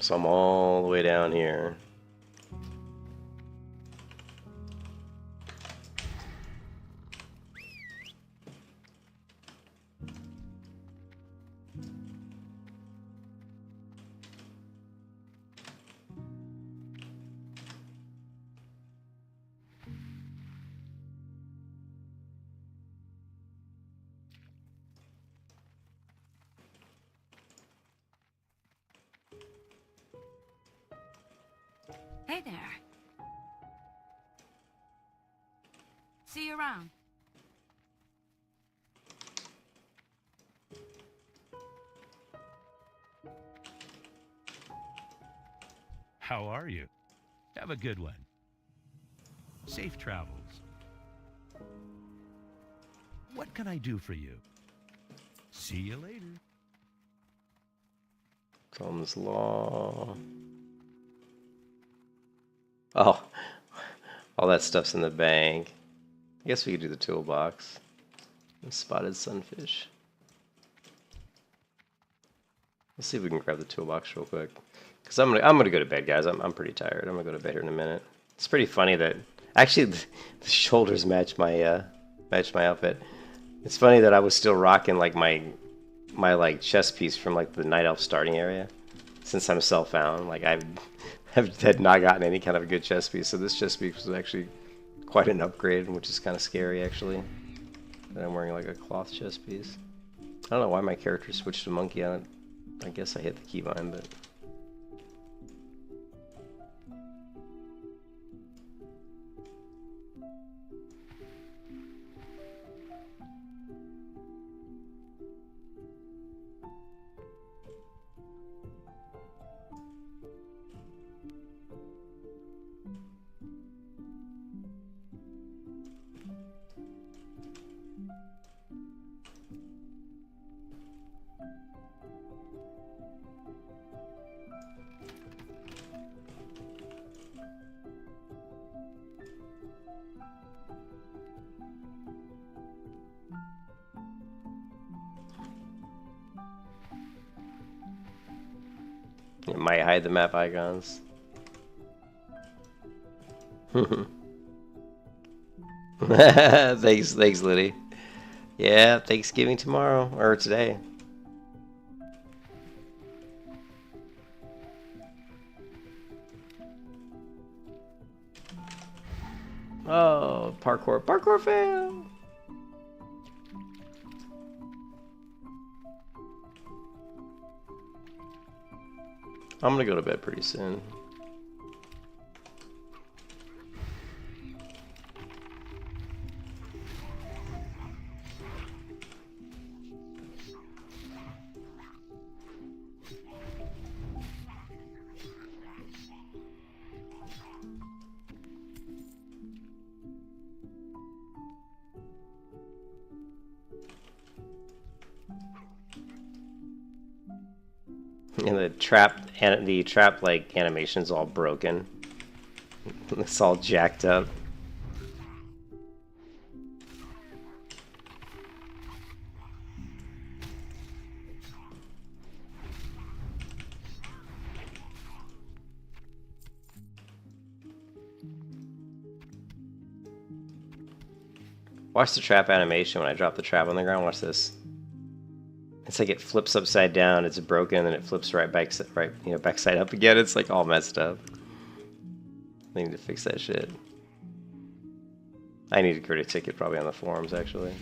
So I'm all the way down here. Hey there. See you around. How are you? Have a good one. Safe travels. What can I do for you? See you later. Comes Law. Oh, all that stuff's in the bank. I guess we could do the toolbox. Spotted sunfish. Let's see if we can grab the toolbox real quick. Cause I'm gonna go to bed, guys. I'm pretty tired. I'm gonna go to bed here in a minute. It's pretty funny that actually the shoulders match my outfit. It's funny that I was still rocking like my like chest piece from like the Night Elf starting area, since I'm self-found. Like I had not gotten any kind of a good chest piece, so this chest piece was actually quite an upgrade, which is kind of scary actually. That I'm wearing like a cloth chest piece. I don't know why my character switched to monkey. I guess I hit the keybind, but. It might hide the map icons. Thanks, Liddy. Yeah, Thanksgiving tomorrow, or today. Oh, parkour fail! I'm gonna go to bed pretty soon. And the trap like animation's all broken. It's all jacked up. Watch the trap animation when I drop the trap on the ground. Watch this. It's like it flips upside down, it's broken, and then it flips back side up again. It's like all messed up. I need to fix that shit. I need to create a ticket probably on the forums actually.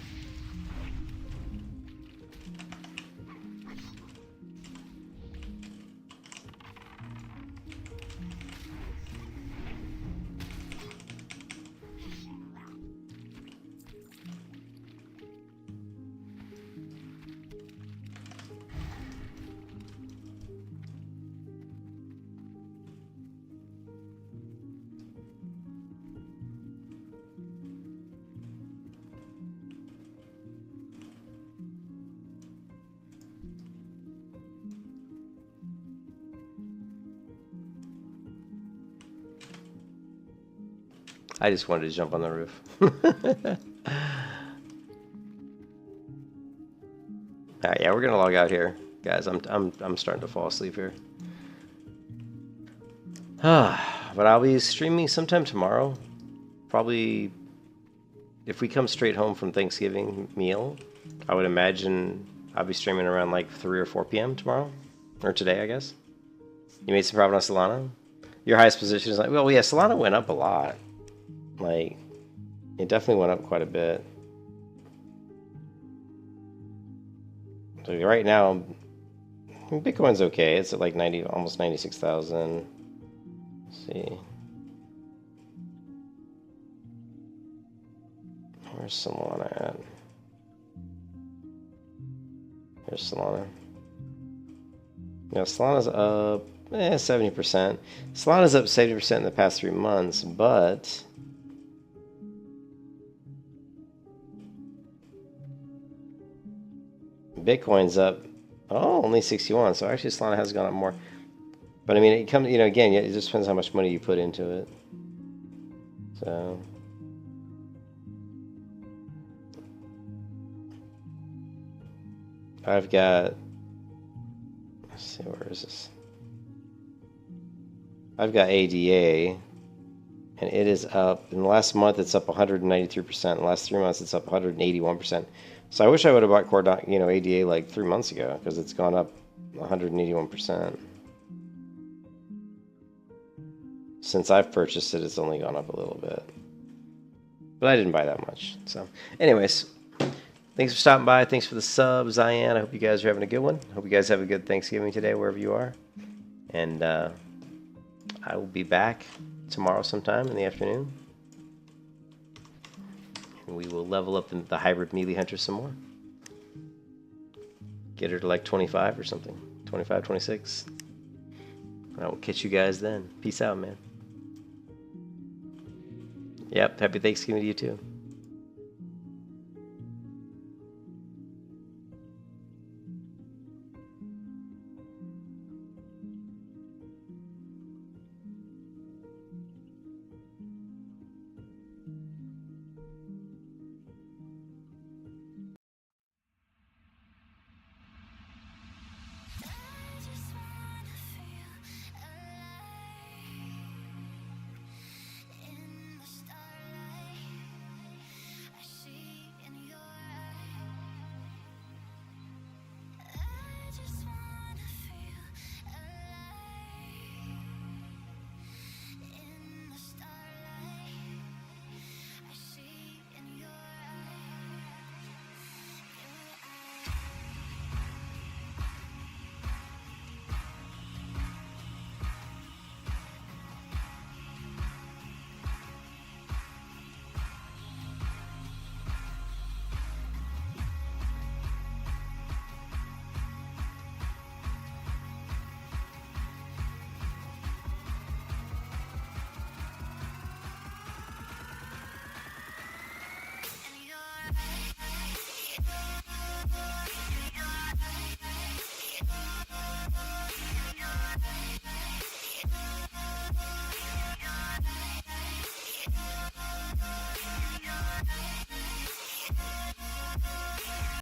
I just wanted to jump on the roof. Alright, yeah, we're gonna log out here, guys. I'm starting to fall asleep here. But I'll be streaming sometime tomorrow. Probably, if we come straight home from Thanksgiving meal, I would imagine I'll be streaming around like 3 or 4 p.m. tomorrow, or today, I guess. You made some profit on Solana. Your highest position is like, well, yeah, Solana went up a lot. Like, it definitely went up quite a bit. So right now, Bitcoin's okay. It's at like 90, almost 96,000. Let's see. Where's Solana at? Here's Solana. Yeah, Solana's up 70%. Solana's up 70% in the past 3 months, but Bitcoin's up only 61. So actually, Solana has gone up more. But I mean, it comes, again, it just depends how much money you put into it. So. I've got, let's see, where is this? I've got ADA, and it is up, in the last month it's up 193%, in the last 3 months it's up 181%. So I wish I would have bought core, ADA like 3 months ago, because it's gone up 181%. Since I've purchased it, it's only gone up a little bit. But I didn't buy that much. So, anyways. Thanks for stopping by. Thanks for the sub, Zian. I hope you guys are having a good one. Hope you guys have a good Thanksgiving today, wherever you are. And I will be back tomorrow sometime in the afternoon. And we will level up the hybrid melee hunter some more. Get her to like 25 or something. 25, 26. I will catch you guys then. Peace out, man. Yep, happy Thanksgiving to you too.